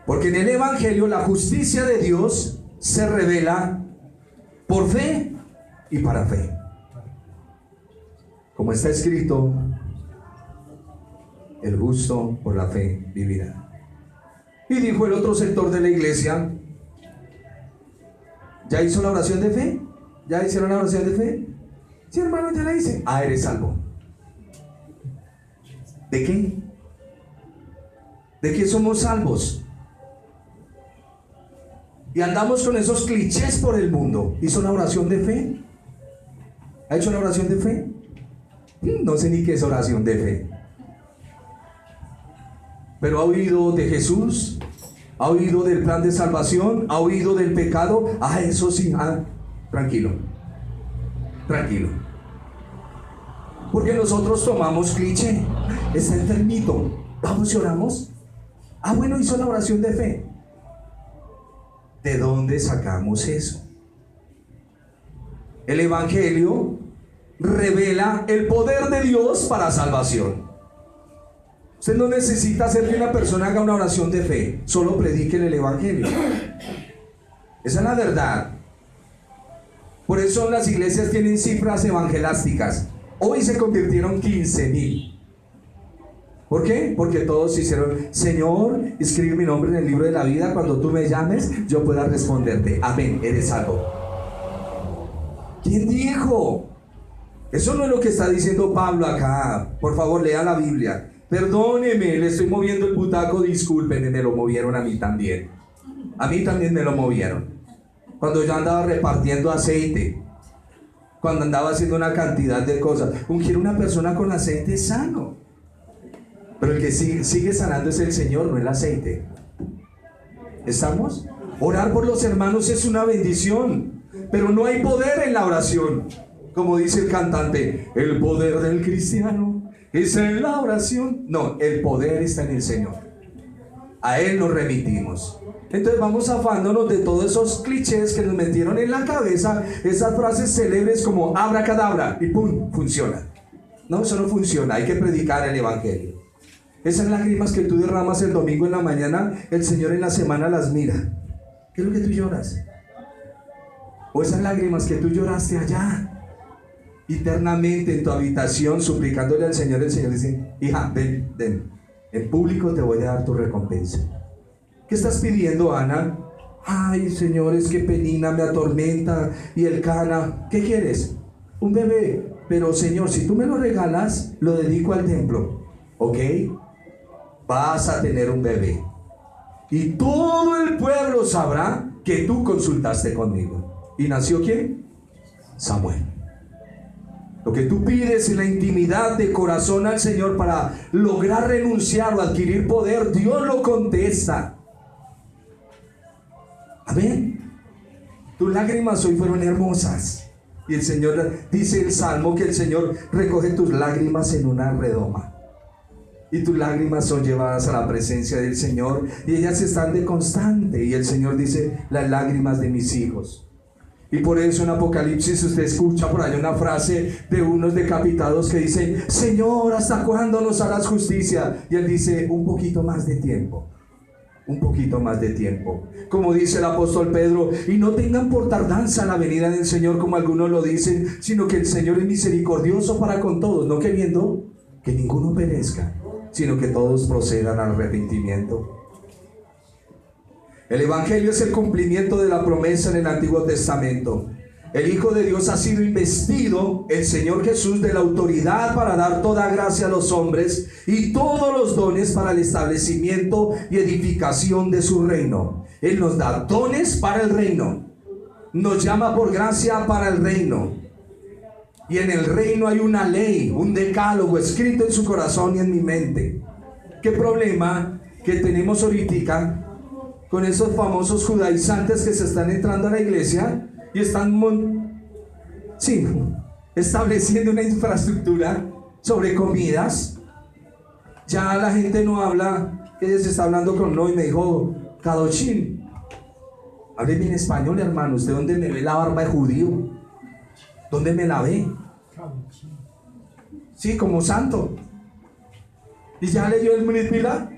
porque en el evangelio la justicia de Dios se revela por fe y para fe. Como está escrito, el justo por la fe vivirá. Y dijo el otro sector de la iglesia, ¿ya hizo la oración de fe? ¿Ya hicieron la oración de fe? Sí, hermano, ya la hice. Ah, eres salvo. ¿De qué? ¿De qué somos salvos? Y andamos con esos clichés por el mundo. ¿Hizo una oración de fe? ¿Ha hecho una oración de fe? No sé ni qué es oración de fe. Pero ha oído de Jesús, ha oído del plan de salvación, ha oído del pecado. Ah, eso sí, tranquilo, tranquilo. Porque nosotros tomamos cliché. Está enfermito, Vamos y oramos. Ah, bueno, hizo la oración de fe. ¿De dónde sacamos eso? El Evangelio revela el poder de Dios para salvación. Usted no necesita hacer que una persona haga una oración de fe, solo prediquen el Evangelio. Esa es la verdad. Por eso las iglesias tienen cifras evangelásticas. Hoy se convirtieron 15,000. ¿Por qué? Porque todos hicieron: Señor, escribe mi nombre en el libro de la vida, cuando tú me llames yo pueda responderte, amén, eres salvo. ¿Quién dijo? Eso no es lo que está diciendo Pablo acá. Por favor, lea la Biblia. Perdóneme, le estoy moviendo el butaco, discúlpenme, me lo movieron a mí también. A mí también me lo movieron. Cuando yo andaba repartiendo aceite, cuando andaba haciendo una cantidad de cosas. Ungir a una persona con aceite es sano, pero el que sigue sanando es el Señor, no el aceite. ¿Estamos? Orar por los hermanos es una bendición, pero no hay poder en la oración. Como dice el cantante, el poder del cristiano es en la oración. No, el poder está en el Señor. A Él nos remitimos. Entonces vamos afándonos de todos esos clichés que nos metieron en la cabeza, esas frases célebres como abracadabra y pum, funciona. No, eso no funciona, hay que predicar el Evangelio. Esas lágrimas que tú derramas el domingo en la mañana, el Señor en la semana las mira. ¿Qué es lo que tú lloras? O esas lágrimas que tú lloraste allá, internamente en tu habitación, suplicándole al Señor, el Señor dice: hija, ven, en público te voy a dar tu recompensa. ¿Qué estás pidiendo, Ana? Ay, Señor, es que Penina me atormenta y el Cana. ¿Qué quieres? Un bebé. Pero, Señor, si tú me lo regalas, lo dedico al templo. ¿Ok? Vas a tener un bebé. Y todo el pueblo sabrá que tú consultaste conmigo. ¿Y nació quién? Samuel. Lo que tú pides en la intimidad de corazón al Señor para lograr renunciar o adquirir poder, Dios lo contesta. Amén. Tus lágrimas hoy fueron hermosas. Y el Señor, dice el Salmo, que el Señor recoge tus lágrimas en una redoma. Y tus lágrimas son llevadas a la presencia del Señor, y ellas están de constante. Y el Señor dice: las lágrimas de mis hijos. Y por eso en Apocalipsis usted escucha por ahí una frase de unos decapitados que dicen: Señor, ¿hasta cuándo nos harás justicia? Y Él dice: un poquito más de tiempo. Un poquito más de tiempo. Como dice el apóstol Pedro: y no tengan por tardanza la venida del Señor, como algunos lo dicen, sino que el Señor es misericordioso para con todos, no queriendo que ninguno perezca, sino que todos procedan al arrepentimiento. El Evangelio es el cumplimiento de la promesa en el Antiguo Testamento. El Hijo de Dios ha sido investido, el Señor Jesús, de la autoridad para dar toda gracia a los hombres y todos los dones para el establecimiento y edificación de su reino. Él nos da dones para el reino, nos llama por gracia para el reino. Y en el reino hay una ley, un decálogo escrito en su corazón y en mi mente. ¿Qué problema que tenemos ahorita con esos famosos judaizantes que se están entrando a la iglesia y están estableciendo una infraestructura sobre comidas? Ya la gente no habla, ella se está hablando con no, y me dijo: Kadoshim, hábleme en español, hermano. ¿Usted dónde me ve la barba de judío? ¿Dónde me la ve? Sí, como santo. ¿Y ya leyó el Brit Milá?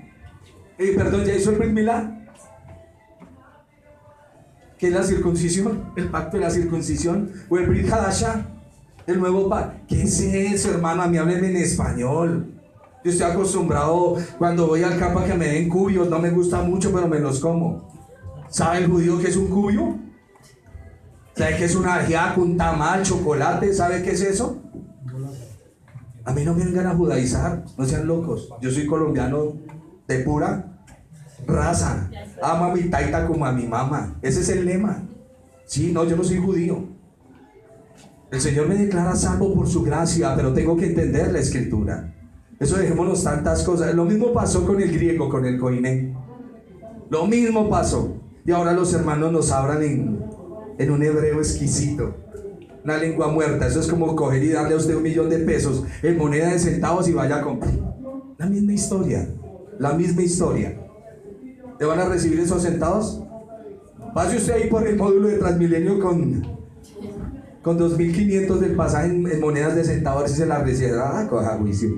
Perdón, ¿ya hizo el Brit Milá? ¿Qué es la circuncisión? ¿El pacto de la circuncisión? ¿O el Brit Hadashah? ¿El nuevo pacto? ¿Qué es eso, hermano? A mí hábleme en español. Yo estoy acostumbrado cuando voy al campo a que me den cubios. No me gusta mucho, pero me los como. ¿Sabe el judío qué es un cubio? ¿Sabe qué es un ajiaco, un tamal, chocolate? ¿Sabe qué es eso? A mí no me vengan a judaizar, no sean locos. Yo soy colombiano de pura raza. Amo a mi taita como a mi mamá. Ese es el lema. Sí, no, yo no soy judío. El Señor me declara salvo por su gracia, pero tengo que entender la escritura. Eso dejémonos tantas cosas. Lo mismo pasó con el griego, con el koiné. Lo mismo pasó. Y ahora los hermanos nos hablan en un hebreo exquisito, una lengua muerta. Eso es como coger y darle a usted $1.000.000 en moneda de centavos y vaya a comprar. La misma historia. La misma historia. ¿Te van a recibir esos centavos? Pase usted ahí por el módulo de Transmilenio con 2.500 del pasaje en monedas de centavos y se la recibe. Ah, coja juicio.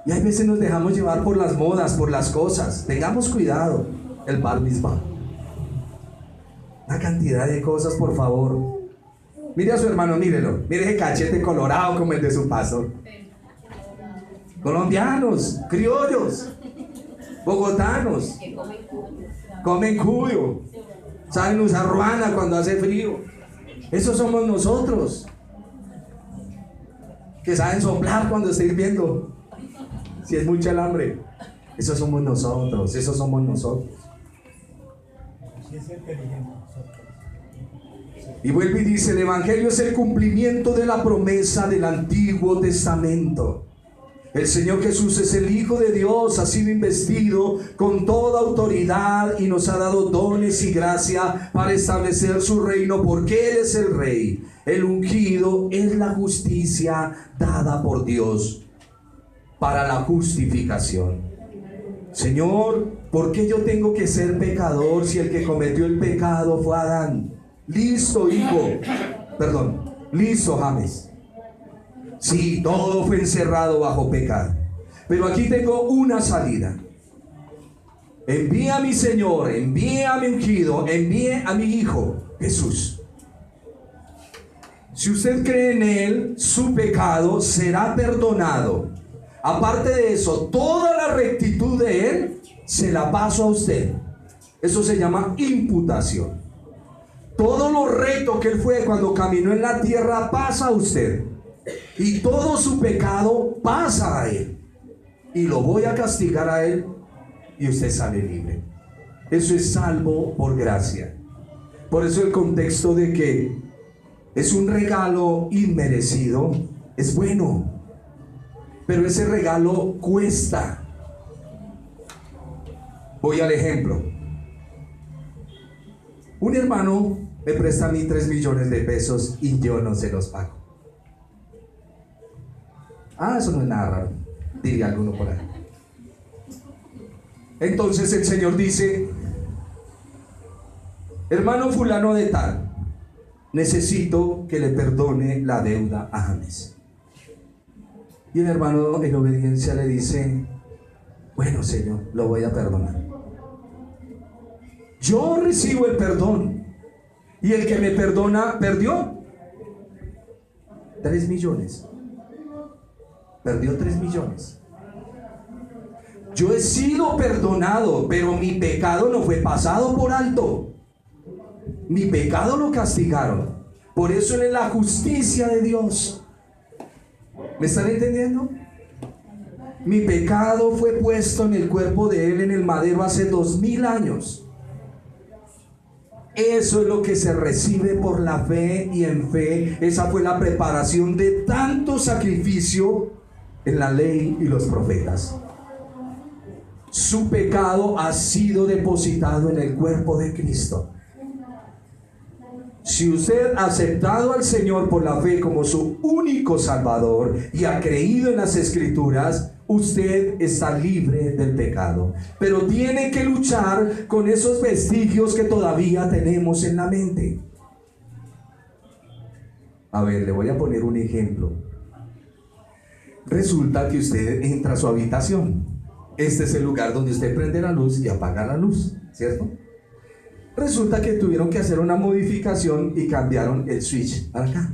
Y hay veces nos dejamos llevar por las modas, por las cosas. Tengamos cuidado. El bar mitzvah. Una cantidad de cosas, por favor. Mire a su hermano, mírelo. Mire ese cachete colorado como el de su pastor. Colombianos, criollos, bogotanos, comen cuyo, saben usar ruana cuando hace frío. Esos somos nosotros, que saben soplar cuando está hirviendo, si es mucha el hambre. Esos somos nosotros, esos somos nosotros. Y vuelve y dice, el Evangelio es el cumplimiento de la promesa del Antiguo Testamento. El Señor Jesús es el Hijo de Dios, ha sido investido con toda autoridad y nos ha dado dones y gracia para establecer su reino, porque Él es el Rey. El ungido es la justicia dada por Dios para la justificación. Señor, ¿por qué yo tengo que ser pecador si el que cometió el pecado fue Adán? Listo, listo, James. Sí, todo fue encerrado bajo pecado. Pero aquí tengo una salida. Envía a mi Señor, envíe a mi ungido, envíe a mi Hijo, Jesús. Si usted cree en Él, su pecado será perdonado. Aparte de eso, toda la rectitud de Él se la paso a usted. Eso se llama imputación. Todo lo recto que Él fue cuando caminó en la tierra pasa a usted. Y todo su pecado pasa a Él. Y lo voy a castigar a Él y usted sale libre. Eso es salvo por gracia. Por eso el contexto de que es un regalo inmerecido es bueno. Pero ese regalo cuesta. Voy al ejemplo. Un hermano me presta a mí 3 millones de pesos y yo no se los pago. Ah, eso no es nada raro, diría alguno por ahí. Entonces el Señor dice, hermano fulano de tal, necesito que le perdone la deuda a James. Y el hermano en obediencia le dice, bueno, Señor, lo voy a perdonar. Yo recibo el perdón y el que me perdona perdió 3 millones. Perdió 3 millones. Yo he sido perdonado, pero mi pecado no fue pasado por alto. Mi pecado lo castigaron. Por eso Él es la justicia de Dios. ¿Me están entendiendo? Mi pecado fue puesto en el cuerpo de Él en el madero hace 2000 años. Eso es lo que se recibe por la fe y en fe. Esa fue la preparación de tanto sacrificio en la ley y los profetas. Su pecado ha sido depositado en el cuerpo de Cristo. Si usted ha aceptado al Señor por la fe como su único Salvador y ha creído en las Escrituras, usted está libre del pecado. Pero tiene que luchar con esos vestigios que todavía tenemos en la mente. A ver, le voy a poner un ejemplo. Resulta que usted entra a su habitación. Este es el lugar donde usted prende la luz y apaga la luz, ¿cierto? Resulta que tuvieron que hacer una modificación y cambiaron el switch para acá.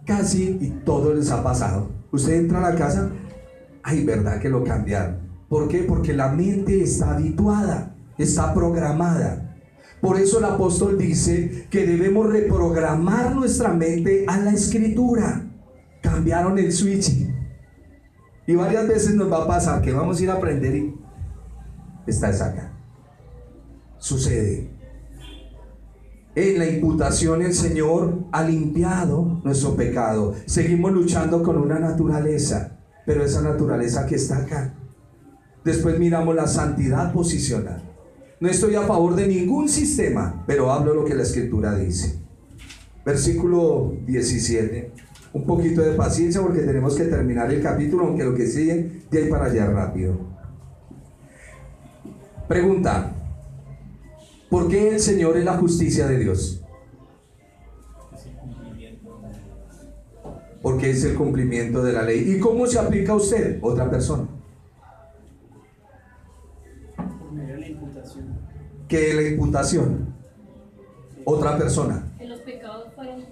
Casi y todo les ha pasado. Usted entra a la casa, ay, ¿verdad que lo cambiaron? ¿Por qué? Porque la mente está habituada, está programada. Por eso el apóstol dice que debemos reprogramar nuestra mente a la Escritura. Cambiaron el switch. Y varias veces nos va a pasar que vamos a ir a aprender y está acá. Sucede. En la imputación el Señor ha limpiado nuestro pecado. Seguimos luchando con una naturaleza, pero esa naturaleza que está acá. Después miramos la santidad posicional. No estoy a favor de ningún sistema, pero hablo lo que la Escritura dice. Versículo 17. Un poquito de paciencia porque tenemos que terminar el capítulo, aunque lo que sigue de ahí para allá rápido. Pregunta: ¿por qué el Señor es la justicia de Dios? Porque es el cumplimiento de la ley. ¿Y cómo se aplica a usted? Otra persona. Por medio de la imputación. ¿Qué es la imputación? Otra persona. Que los pecados fueron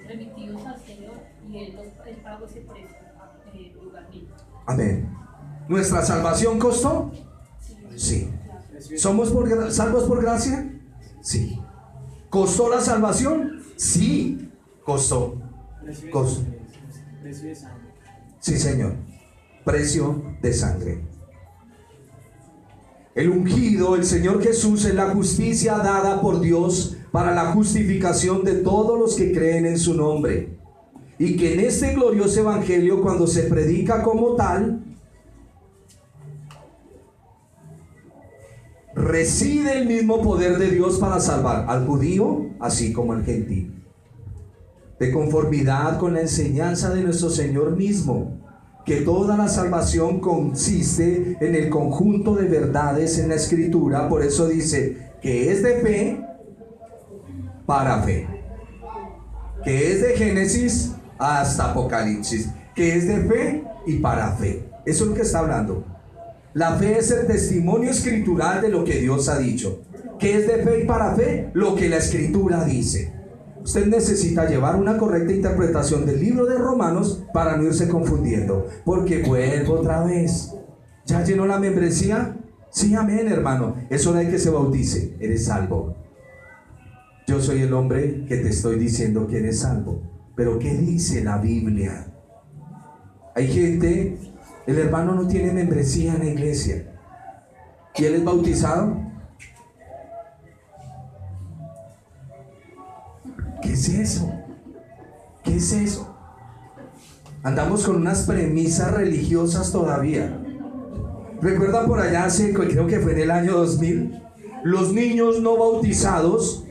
remitidos al Señor y Él pagó ese precio lugar mío. Amén. ¿Nuestra salvación costó? Sí. ¿Somos salvos por gracia? Sí. ¿Costó la salvación? Sí, costó. Costó. Precio de sangre. Sí, Señor. Precio de sangre. El ungido, el Señor Jesús, es la justicia dada por Dios para la justificación de todos los que creen en su nombre. Y que en este glorioso evangelio, cuando se predica como tal, reside el mismo poder de Dios para salvar al judío así como al gentil, de conformidad con la enseñanza de nuestro Señor mismo, que toda la salvación consiste en el conjunto de verdades en la Escritura. Por eso dice que es de fe para fe, que es de Génesis hasta Apocalipsis, que es de fe y para fe. Eso es lo que está hablando. La fe es el testimonio escritural de lo que Dios ha dicho. ¿Qué es de fe y para fe? Lo que la Escritura dice. Usted necesita llevar una correcta interpretación del libro de Romanos para no irse confundiendo. Porque vuelvo otra vez. ¿Ya llenó la membresía? Sí, amén, hermano. Es hora de que se bautice. Eres salvo. Yo soy el hombre que te estoy diciendo que eres salvo. Pero ¿qué dice la Biblia? Hay gente, el hermano no tiene membresía en la iglesia y él es bautizado. ¿Qué es eso? ¿Qué es eso? Andamos con unas premisas religiosas todavía. ¿Recuerdan por allá hace, creo que fue en el año 2000? Los niños no bautizados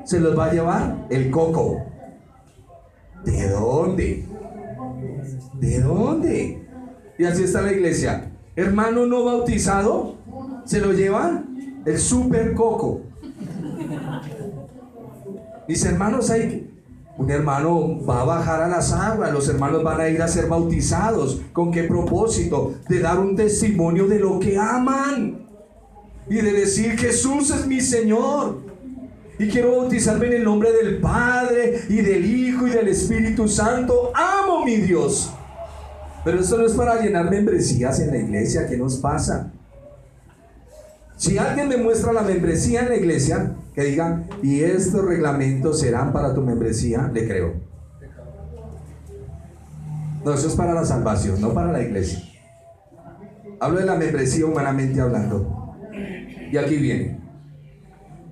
se los va a llevar el coco. ¿De dónde? ¿De dónde? Y así está la iglesia. Hermano no bautizado, se lo lleva el super coco. Mis hermanos, un hermano va a bajar a las aguas, los hermanos van a ir a ser bautizados. ¿Con qué propósito? De dar un testimonio de lo que aman y de decir: Jesús es mi Señor y quiero bautizarme en el nombre del Padre y del Hijo y del Espíritu Santo. Amo mi Dios. Pero esto no es para llenar membresías en la iglesia. ¿Qué nos pasa? Si alguien me muestra la membresía en la iglesia, que diga: y estos reglamentos serán para tu membresía, le creo. No, eso es para la salvación, no para la iglesia. Hablo de la membresía humanamente hablando. Y aquí viene: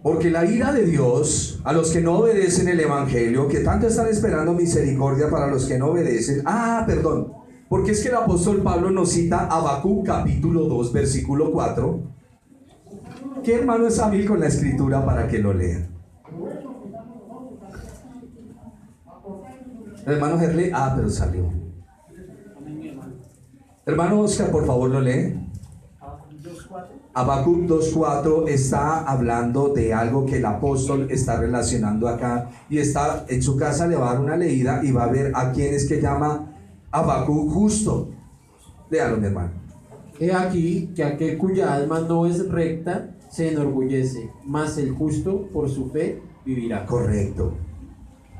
porque la ira de Dios a los que no obedecen el evangelio, que tanto están esperando misericordia para los que no obedecen. Porque es que el apóstol Pablo nos cita Habacuc capítulo 2 versículo 4. ¿Qué hermano es hábil con la escritura para que lo lea? El hermano Gerle, pero salió. Hermano Oscar, por favor, lo lee. Habacuc 2.4 está hablando de algo que el apóstol está relacionando acá, y está en su casa, le va a dar una leída y va a ver a quién es que llama Habacuc justo. Léalo, mi hermano. He aquí que aquel cuya alma no es recta se enorgullece, mas el justo por su fe vivirá. Correcto.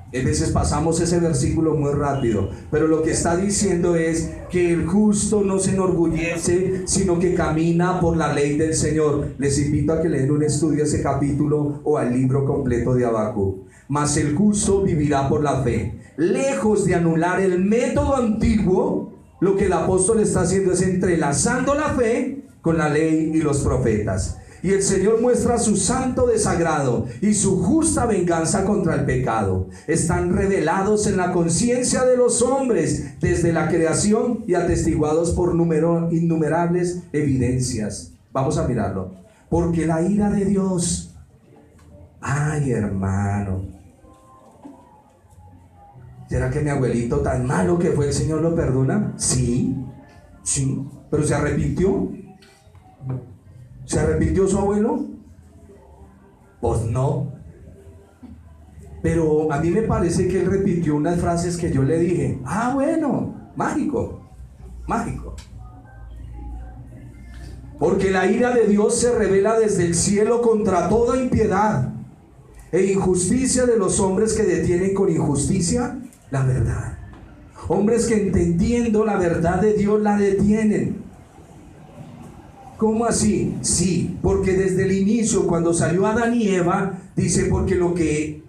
A veces pasamos ese versículo muy rápido, pero lo que está diciendo es que el justo no se enorgullece, sino que camina por la ley del Señor. Les invito a que lean un estudio ese capítulo o al libro completo de Habacuc. Mas el justo vivirá por la fe. Lejos de anular el método antiguo, lo que el apóstol está haciendo es entrelazando la fe con la ley y los profetas. Y el Señor muestra su santo desagrado y su justa venganza contra el pecado. Están revelados en la conciencia de los hombres desde la creación y atestiguados por innumerables evidencias. Vamos a mirarlo. Porque la ira de Dios, ay hermano, ¿Será que mi abuelito tan malo que fue el Señor lo perdona? Sí, sí, pero ¿se arrepintió? ¿Se arrepintió su abuelo? Pues no. Pero a mí me parece que él repitió unas frases que yo le dije. Ah, bueno, mágico, mágico. Porque la ira de Dios se revela desde el cielo contra toda impiedad e injusticia de los hombres que detienen con injusticia la verdad. Hombres que entendiendo la verdad de Dios la detienen. ¿Cómo así? Sí, porque desde el inicio, cuando salió Adán y Eva, dice, porque lo que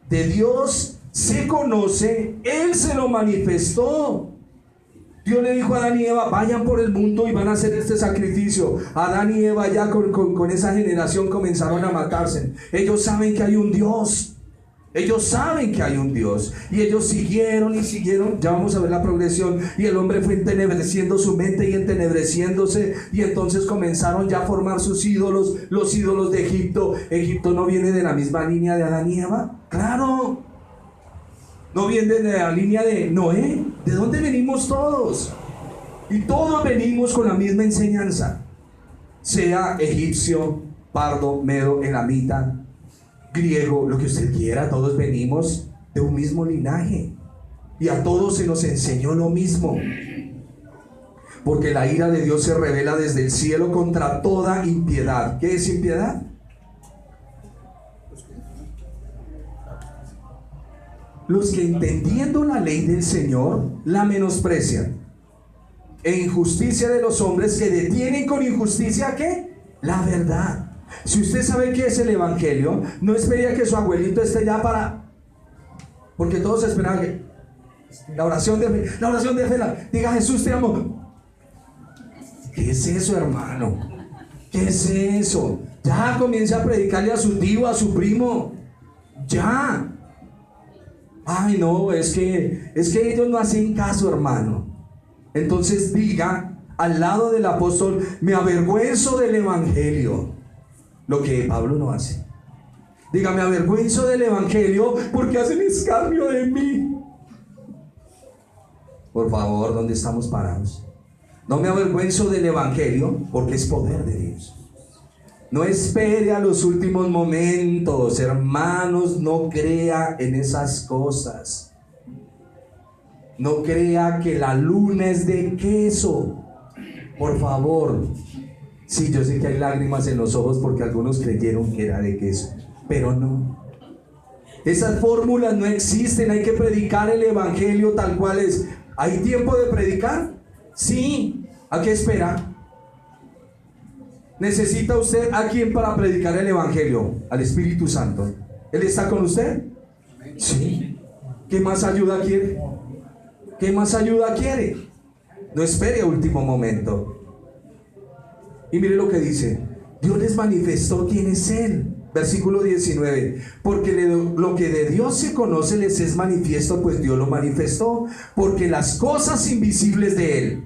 de Dios se conoce, Él se lo manifestó. Dios le dijo a Adán y Eva, vayan por el mundo y van a hacer este sacrificio. Adán y Eva ya con esa generación comenzaron a matarse. Ellos saben que hay un Dios. Ellos saben que hay un Dios. Y ellos siguieron y siguieron. Ya vamos a ver la progresión. Y el hombre fue entenebreciendo su mente y entenebreciéndose. Y entonces comenzaron ya a formar sus ídolos. Los ídolos de Egipto. Egipto no viene de la misma línea de Adán y Eva. Claro. No viene de la línea de Noé. ¿De dónde venimos todos? Y todos venimos con la misma enseñanza. Sea egipcio, pardo, medo, elamita, griego, lo que usted quiera, todos venimos de un mismo linaje. Y a todos se nos enseñó lo mismo. Porque la ira de Dios se revela desde el cielo contra toda impiedad. ¿Qué es impiedad? Los que entendiendo la ley del Señor la menosprecian, e injusticia de los hombres que detienen con injusticia ¿qué? La verdad. Si usted sabe qué es el evangelio, no esperaría que su abuelito esté ya para, porque todos esperaban que la oración de fe, diga Jesús te amo. ¿Qué es eso, hermano? ¿Qué es eso? Ya comience a predicarle a su tío, a su primo. Ya. Ay, no, es que ellos no hacen caso, hermano. Entonces diga al lado del apóstol, me avergüenzo del evangelio. Lo que Pablo no hace. Diga, me avergüenzo del evangelio porque hacen escarnio de mí. Por favor, ¿dónde estamos parados? No me avergüenzo del evangelio porque es poder de Dios. No espere a los últimos momentos, hermanos, no crea en esas cosas. No crea que la luna es de queso. Por favor. Sí, yo sé que hay lágrimas en los ojos porque algunos creyeron que era de queso, pero no. Esas fórmulas no existen, hay que predicar el evangelio tal cual es. ¿Hay tiempo de predicar? Sí. ¿A qué espera? ¿Necesita usted a quién para predicar el evangelio? Al Espíritu Santo. ¿Él está con usted? Sí. ¿Qué más ayuda quiere? ¿Qué más ayuda quiere? No espere a último momento. Y mire lo que dice. Dios les manifestó quién es Él. Versículo 19. Porque lo que de Dios se conoce les es manifiesto, pues Dios lo manifestó. Porque las cosas invisibles de Él,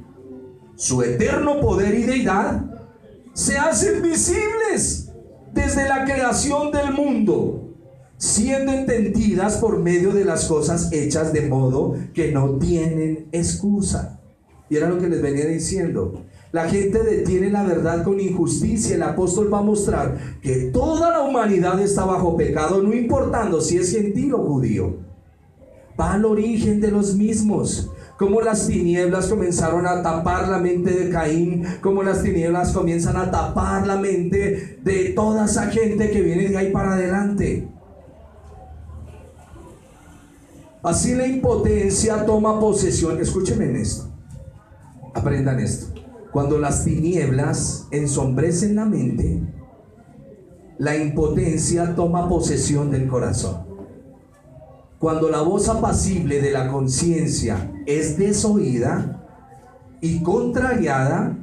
su eterno poder y deidad, se hacen visibles desde la creación del mundo, siendo entendidas por medio de las cosas hechas, de modo que no tienen excusa. Y era lo que les venía diciendo. La gente detiene la verdad con injusticia. El apóstol va a mostrar que toda la humanidad está bajo pecado, no importando si es gentil o judío. Va al origen de los mismos. Como las tinieblas comenzaron a tapar la mente de Caín, como las tinieblas comienzan a tapar la mente de toda esa gente que viene de ahí para adelante. Así la impotencia toma posesión. Escúchenme en esto, aprendan esto. Cuando las tinieblas ensombrecen la mente, la impotencia toma posesión del corazón. Cuando la voz apacible de la conciencia es desoída y contrariada,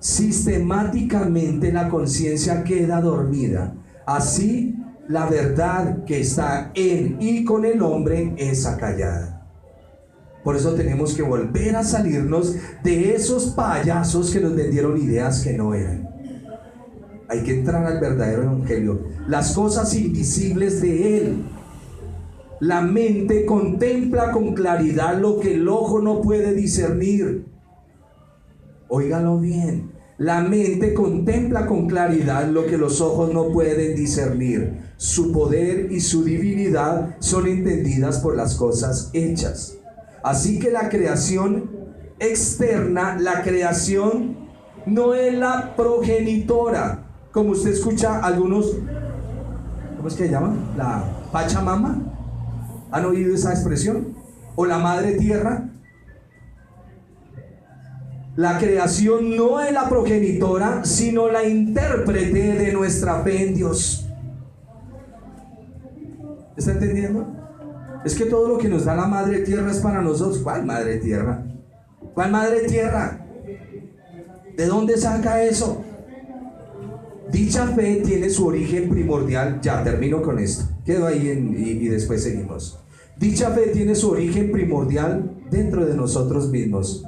sistemáticamente la conciencia queda dormida. Así, la verdad que está en y con el hombre es acallada. Por eso tenemos que volver a salirnos de esos payasos que nos vendieron ideas que no eran. Hay que entrar al verdadero evangelio. Las cosas invisibles de Él. La mente contempla con claridad lo que el ojo no puede discernir. Óigalo bien. La mente contempla con claridad lo que los ojos no pueden discernir. Su poder y su divinidad son entendidas por las cosas hechas. Así que la creación externa, la creación no es la progenitora. Como usted escucha algunos, ¿cómo es que se llama? La Pachamama. ¿Han oído esa expresión? O la Madre Tierra. La creación no es la progenitora, sino la intérprete de nuestra fe en Dios. ¿Está entendiendo? Es que todo lo que nos da la Madre Tierra es para nosotros. ¿Cuál Madre Tierra? ¿Cuál Madre Tierra? ¿De dónde saca eso? Dicha fe tiene su origen primordial. Ya termino con esto. Quedo ahí y después seguimos. Dicha fe tiene su origen primordial dentro de nosotros mismos.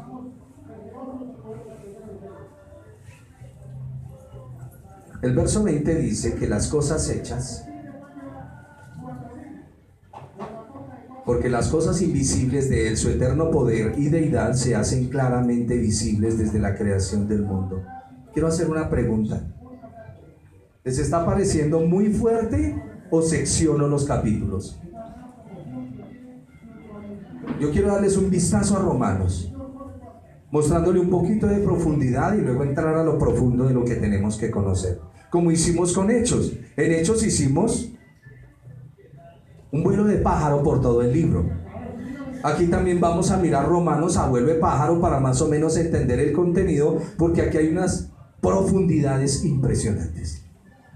El verso 20 dice que las cosas hechas, porque las cosas invisibles de Él, su eterno poder y deidad, se hacen claramente visibles desde la creación del mundo. Quiero hacer una pregunta. ¿Les está pareciendo muy fuerte o secciono los capítulos? Yo quiero darles un vistazo a Romanos, mostrándole un poquito de profundidad y luego entrar a lo profundo de lo que tenemos que conocer. Como hicimos con Hechos. En Hechos hicimos un vuelo de pájaro por todo el libro. Aquí también vamos a mirar Romanos a vuelo de pájaro para más o menos entender el contenido, porque aquí hay unas profundidades impresionantes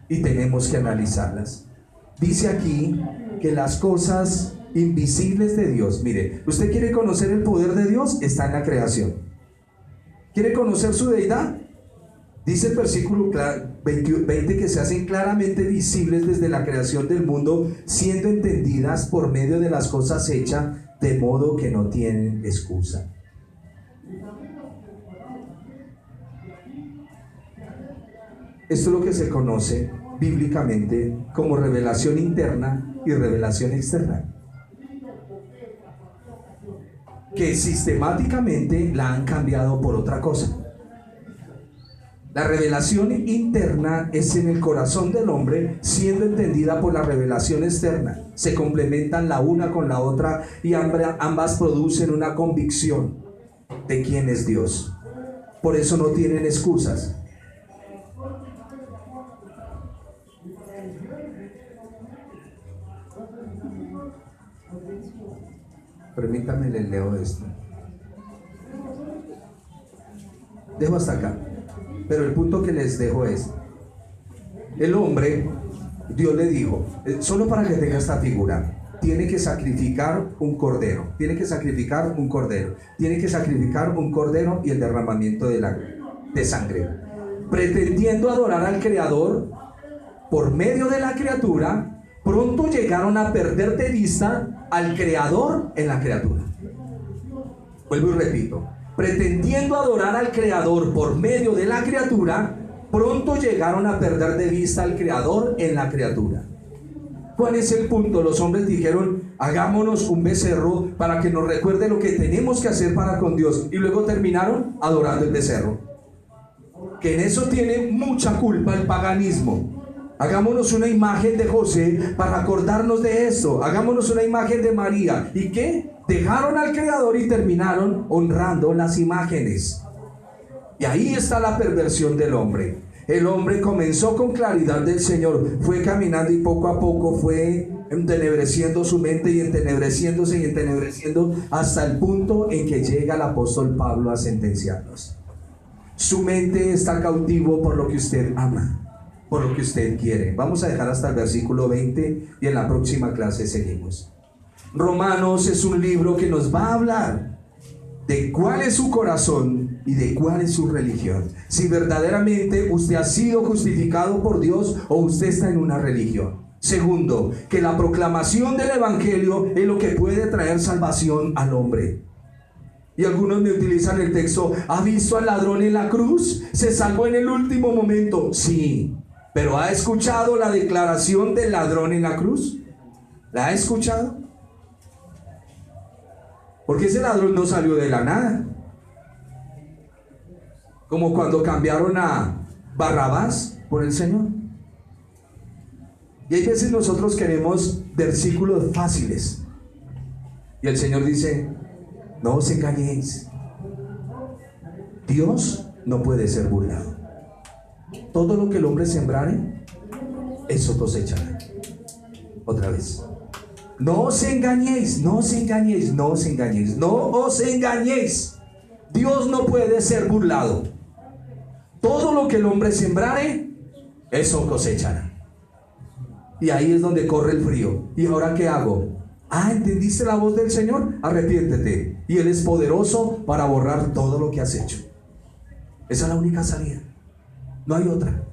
y tenemos que analizarlas. Dice aquí que las cosas invisibles de Dios, mire, ¿usted quiere conocer el poder de Dios? Está en la creación. ¿Quiere conocer su deidad? Dice el versículo 20 que se hacen claramente visibles desde la creación del mundo, siendo entendidas por medio de las cosas hechas, de modo que no tienen excusa. Esto es lo que se conoce bíblicamente como revelación interna y revelación externa, que sistemáticamente la han cambiado por otra cosa. La revelación interna es en el corazón del hombre, siendo entendida por la revelación externa. Se complementan la una con la otra y ambas producen una convicción de quién es Dios. Por eso no tienen excusas. Permítanme, les leo esto. Dejo hasta acá. Pero el punto que les dejo es, el hombre, Dios le dijo, solo para que tenga esta figura, tiene que sacrificar un cordero, tiene que sacrificar un cordero, tiene que sacrificar un cordero y el derramamiento de sangre, pretendiendo adorar al Creador por medio de la criatura. Pronto llegaron a perder de vista al Creador en la criatura. Vuelvo y repito. Pretendiendo adorar al Creador por medio de la criatura, pronto llegaron a perder de vista al Creador en la criatura. ¿Cuál es el punto? Los hombres dijeron, hagámonos un becerro para que nos recuerde lo que tenemos que hacer para con Dios, y luego terminaron adorando el becerro. Que en eso tiene mucha culpa el paganismo. Hagámonos una imagen de José para acordarnos de esto. Hagámonos una imagen de María. ¿Y qué? Dejaron al Creador y terminaron honrando las imágenes. Y ahí está la perversión del hombre. El hombre comenzó con claridad del Señor, fue caminando y poco a poco fue entenebreciendo su mente y entenebreciéndose y entenebreciendo hasta el punto en que llega el apóstol Pablo a sentenciarnos. Su mente está cautivo por lo que usted ama, por lo que usted quiere. Vamos a dejar hasta el versículo 20 y en la próxima clase seguimos. Romanos es un libro que nos va a hablar de cuál es su corazón y de cuál es su religión. Si verdaderamente usted ha sido justificado por Dios o usted está en una religión. Segundo, que la proclamación del evangelio es lo que puede traer salvación al hombre. Y algunos me utilizan el texto, ¿ha visto al ladrón en la cruz? ¿Se salvó en el último momento? Sí, pero ¿ha escuchado la declaración del ladrón en la cruz? ¿La ha escuchado? Porque ese ladrón no salió de la nada. Como cuando cambiaron a Barrabás por el Señor. Y hay veces nosotros queremos versículos fáciles. Y el Señor dice, no os engañéis. Dios no puede ser burlado. Todo lo que el hombre sembrare, eso cosechará. Otra vez. No os engañéis, no os engañéis, no os engañéis, no os engañéis. Dios no puede ser burlado. Todo lo que el hombre sembrare, eso cosechará. Y ahí es donde corre el frío. ¿Y ahora qué hago? ¿Entendiste la voz del Señor? Arrepiéntete. Y Él es poderoso para borrar todo lo que has hecho. Esa es la única salida. No hay otra.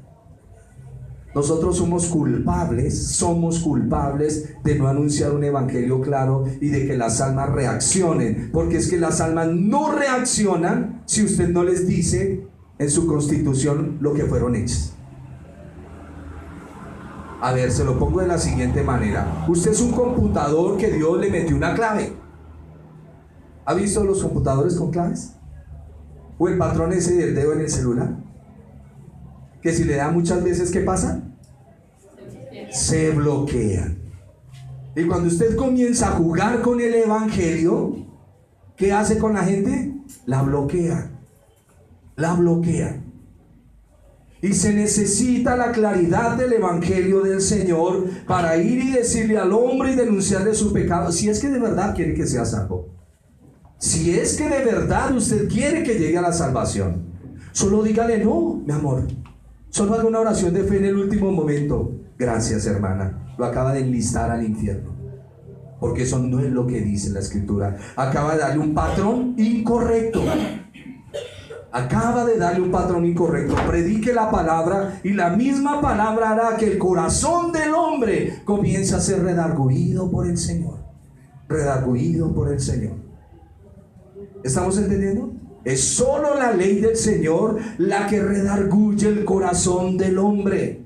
Nosotros somos culpables de no anunciar un evangelio claro y de que las almas reaccionen. Porque es que las almas no reaccionan si usted no les dice en su constitución lo que fueron hechas. A ver, se lo pongo de la siguiente manera. Usted es un computador que Dios le metió una clave. ¿Ha visto los computadores con claves? ¿O el patrón ese del dedo en el celular? Que si le da muchas veces, ¿qué pasa? Se bloquean. Y cuando usted comienza a jugar con el evangelio, ¿qué hace con la gente? La bloquea. La bloquea. Y se necesita la claridad del evangelio del Señor para ir y decirle al hombre y denunciarle su pecado. Si es que de verdad quiere que sea salvo. Si es que de verdad usted quiere que llegue a la salvación, solo dígale no, mi amor. Solo haga una oración de fe en el último momento. Gracias, hermana. Lo acaba de enlistar al infierno. Porque eso no es lo que dice la Escritura. Acaba de darle un patrón incorrecto. Acaba de darle un patrón incorrecto. Predique la palabra y la misma palabra hará que el corazón del hombre comience a ser redarguido por el Señor. Redarguido por el Señor. ¿Estamos entendiendo? Es solo la ley del Señor la que redarguye el corazón del hombre.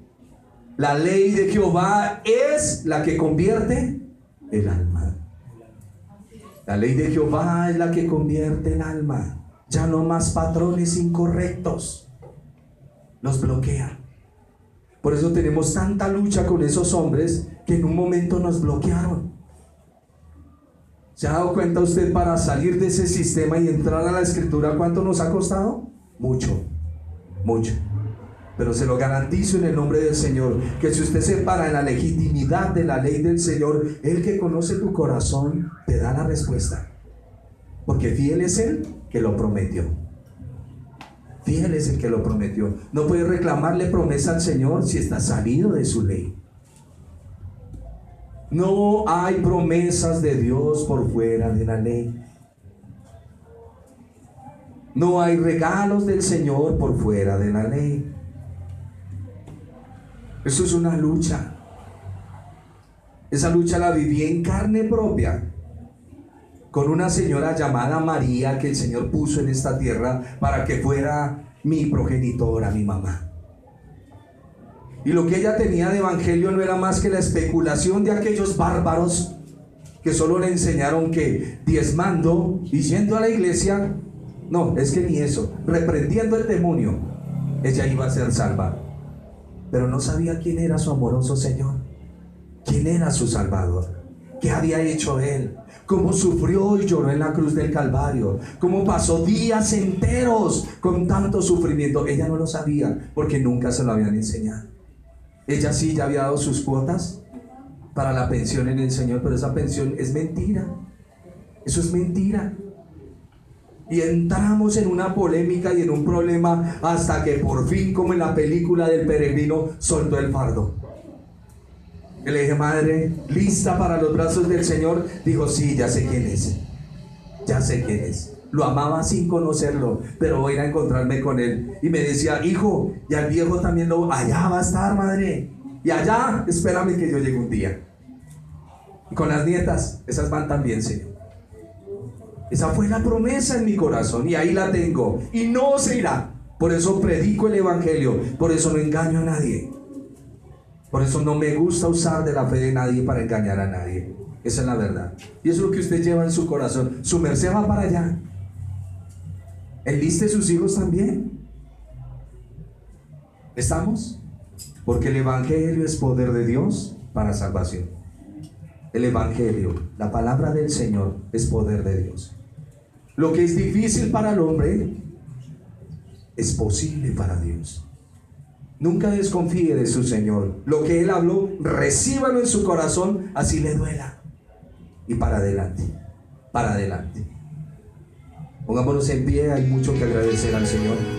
La ley de Jehová es la que convierte el alma. La ley de Jehová es la que convierte el alma. Ya no más patrones incorrectos. Los bloquea. Por eso tenemos tanta lucha con esos hombres que en un momento nos bloquearon. ¿Se ha dado cuenta usted para salir de ese sistema y entrar a la Escritura cuánto nos ha costado? Mucho, mucho. Pero se lo garantizo en el nombre del Señor, que si usted se para en la legitimidad de la ley del Señor, Él que conoce tu corazón te da la respuesta. Porque fiel es Él que lo prometió. Fiel es el que lo prometió. No puedes reclamarle promesa al Señor si está salido de su ley. No hay promesas de Dios por fuera de la ley. No hay regalos del Señor por fuera de la ley. Eso es una lucha. Esa lucha la viví en carne propia con una señora llamada María que el Señor puso en esta tierra para que fuera mi progenitora, mi mamá. Y lo que ella tenía de evangelio no era más que la especulación de aquellos bárbaros que solo le enseñaron que diezmando y yendo a la iglesia, no, es que ni eso, reprendiendo el demonio, ella iba a ser salva. Pero no sabía quién era su amoroso Señor, quién era su Salvador, qué había hecho Él, cómo sufrió y lloró en la cruz del Calvario, cómo pasó días enteros con tanto sufrimiento. Ella no lo sabía porque nunca se lo habían enseñado. Ella sí ya había dado sus cuotas para la pensión en el Señor, pero esa pensión es mentira. Eso es mentira. Y entramos en una polémica y en un problema hasta que por fin, como en la película del peregrino, soltó el fardo. Y le dije, madre, ¿lista para los brazos del Señor? Dijo, sí, ya sé quién es. Ya sé quién es. Lo amaba sin conocerlo, pero voy a ir a encontrarme con él. Y me decía, hijo, y al viejo también allá va a estar, madre. Y allá, espérame que yo llegue un día. Y con las nietas, esas van también, Señor. Esa fue la promesa en mi corazón y ahí la tengo. Y no se irá. Por eso predico el evangelio. Por eso no engaño a nadie. Por eso no me gusta usar de la fe de nadie para engañar a nadie. Esa es la verdad. Y eso es lo que usted lleva en su corazón. Su merced va para allá. Enliste sus hijos también. ¿Estamos? Porque el Evangelio es poder de Dios para salvación. El Evangelio, la palabra del Señor, es poder de Dios. Lo que es difícil para el hombre es posible para Dios. Nunca desconfíe de su Señor. Lo que Él habló, recíbalo en su corazón, así le duela. Y para adelante, para adelante. Pongámonos en pie, hay mucho que agradecer al Señor.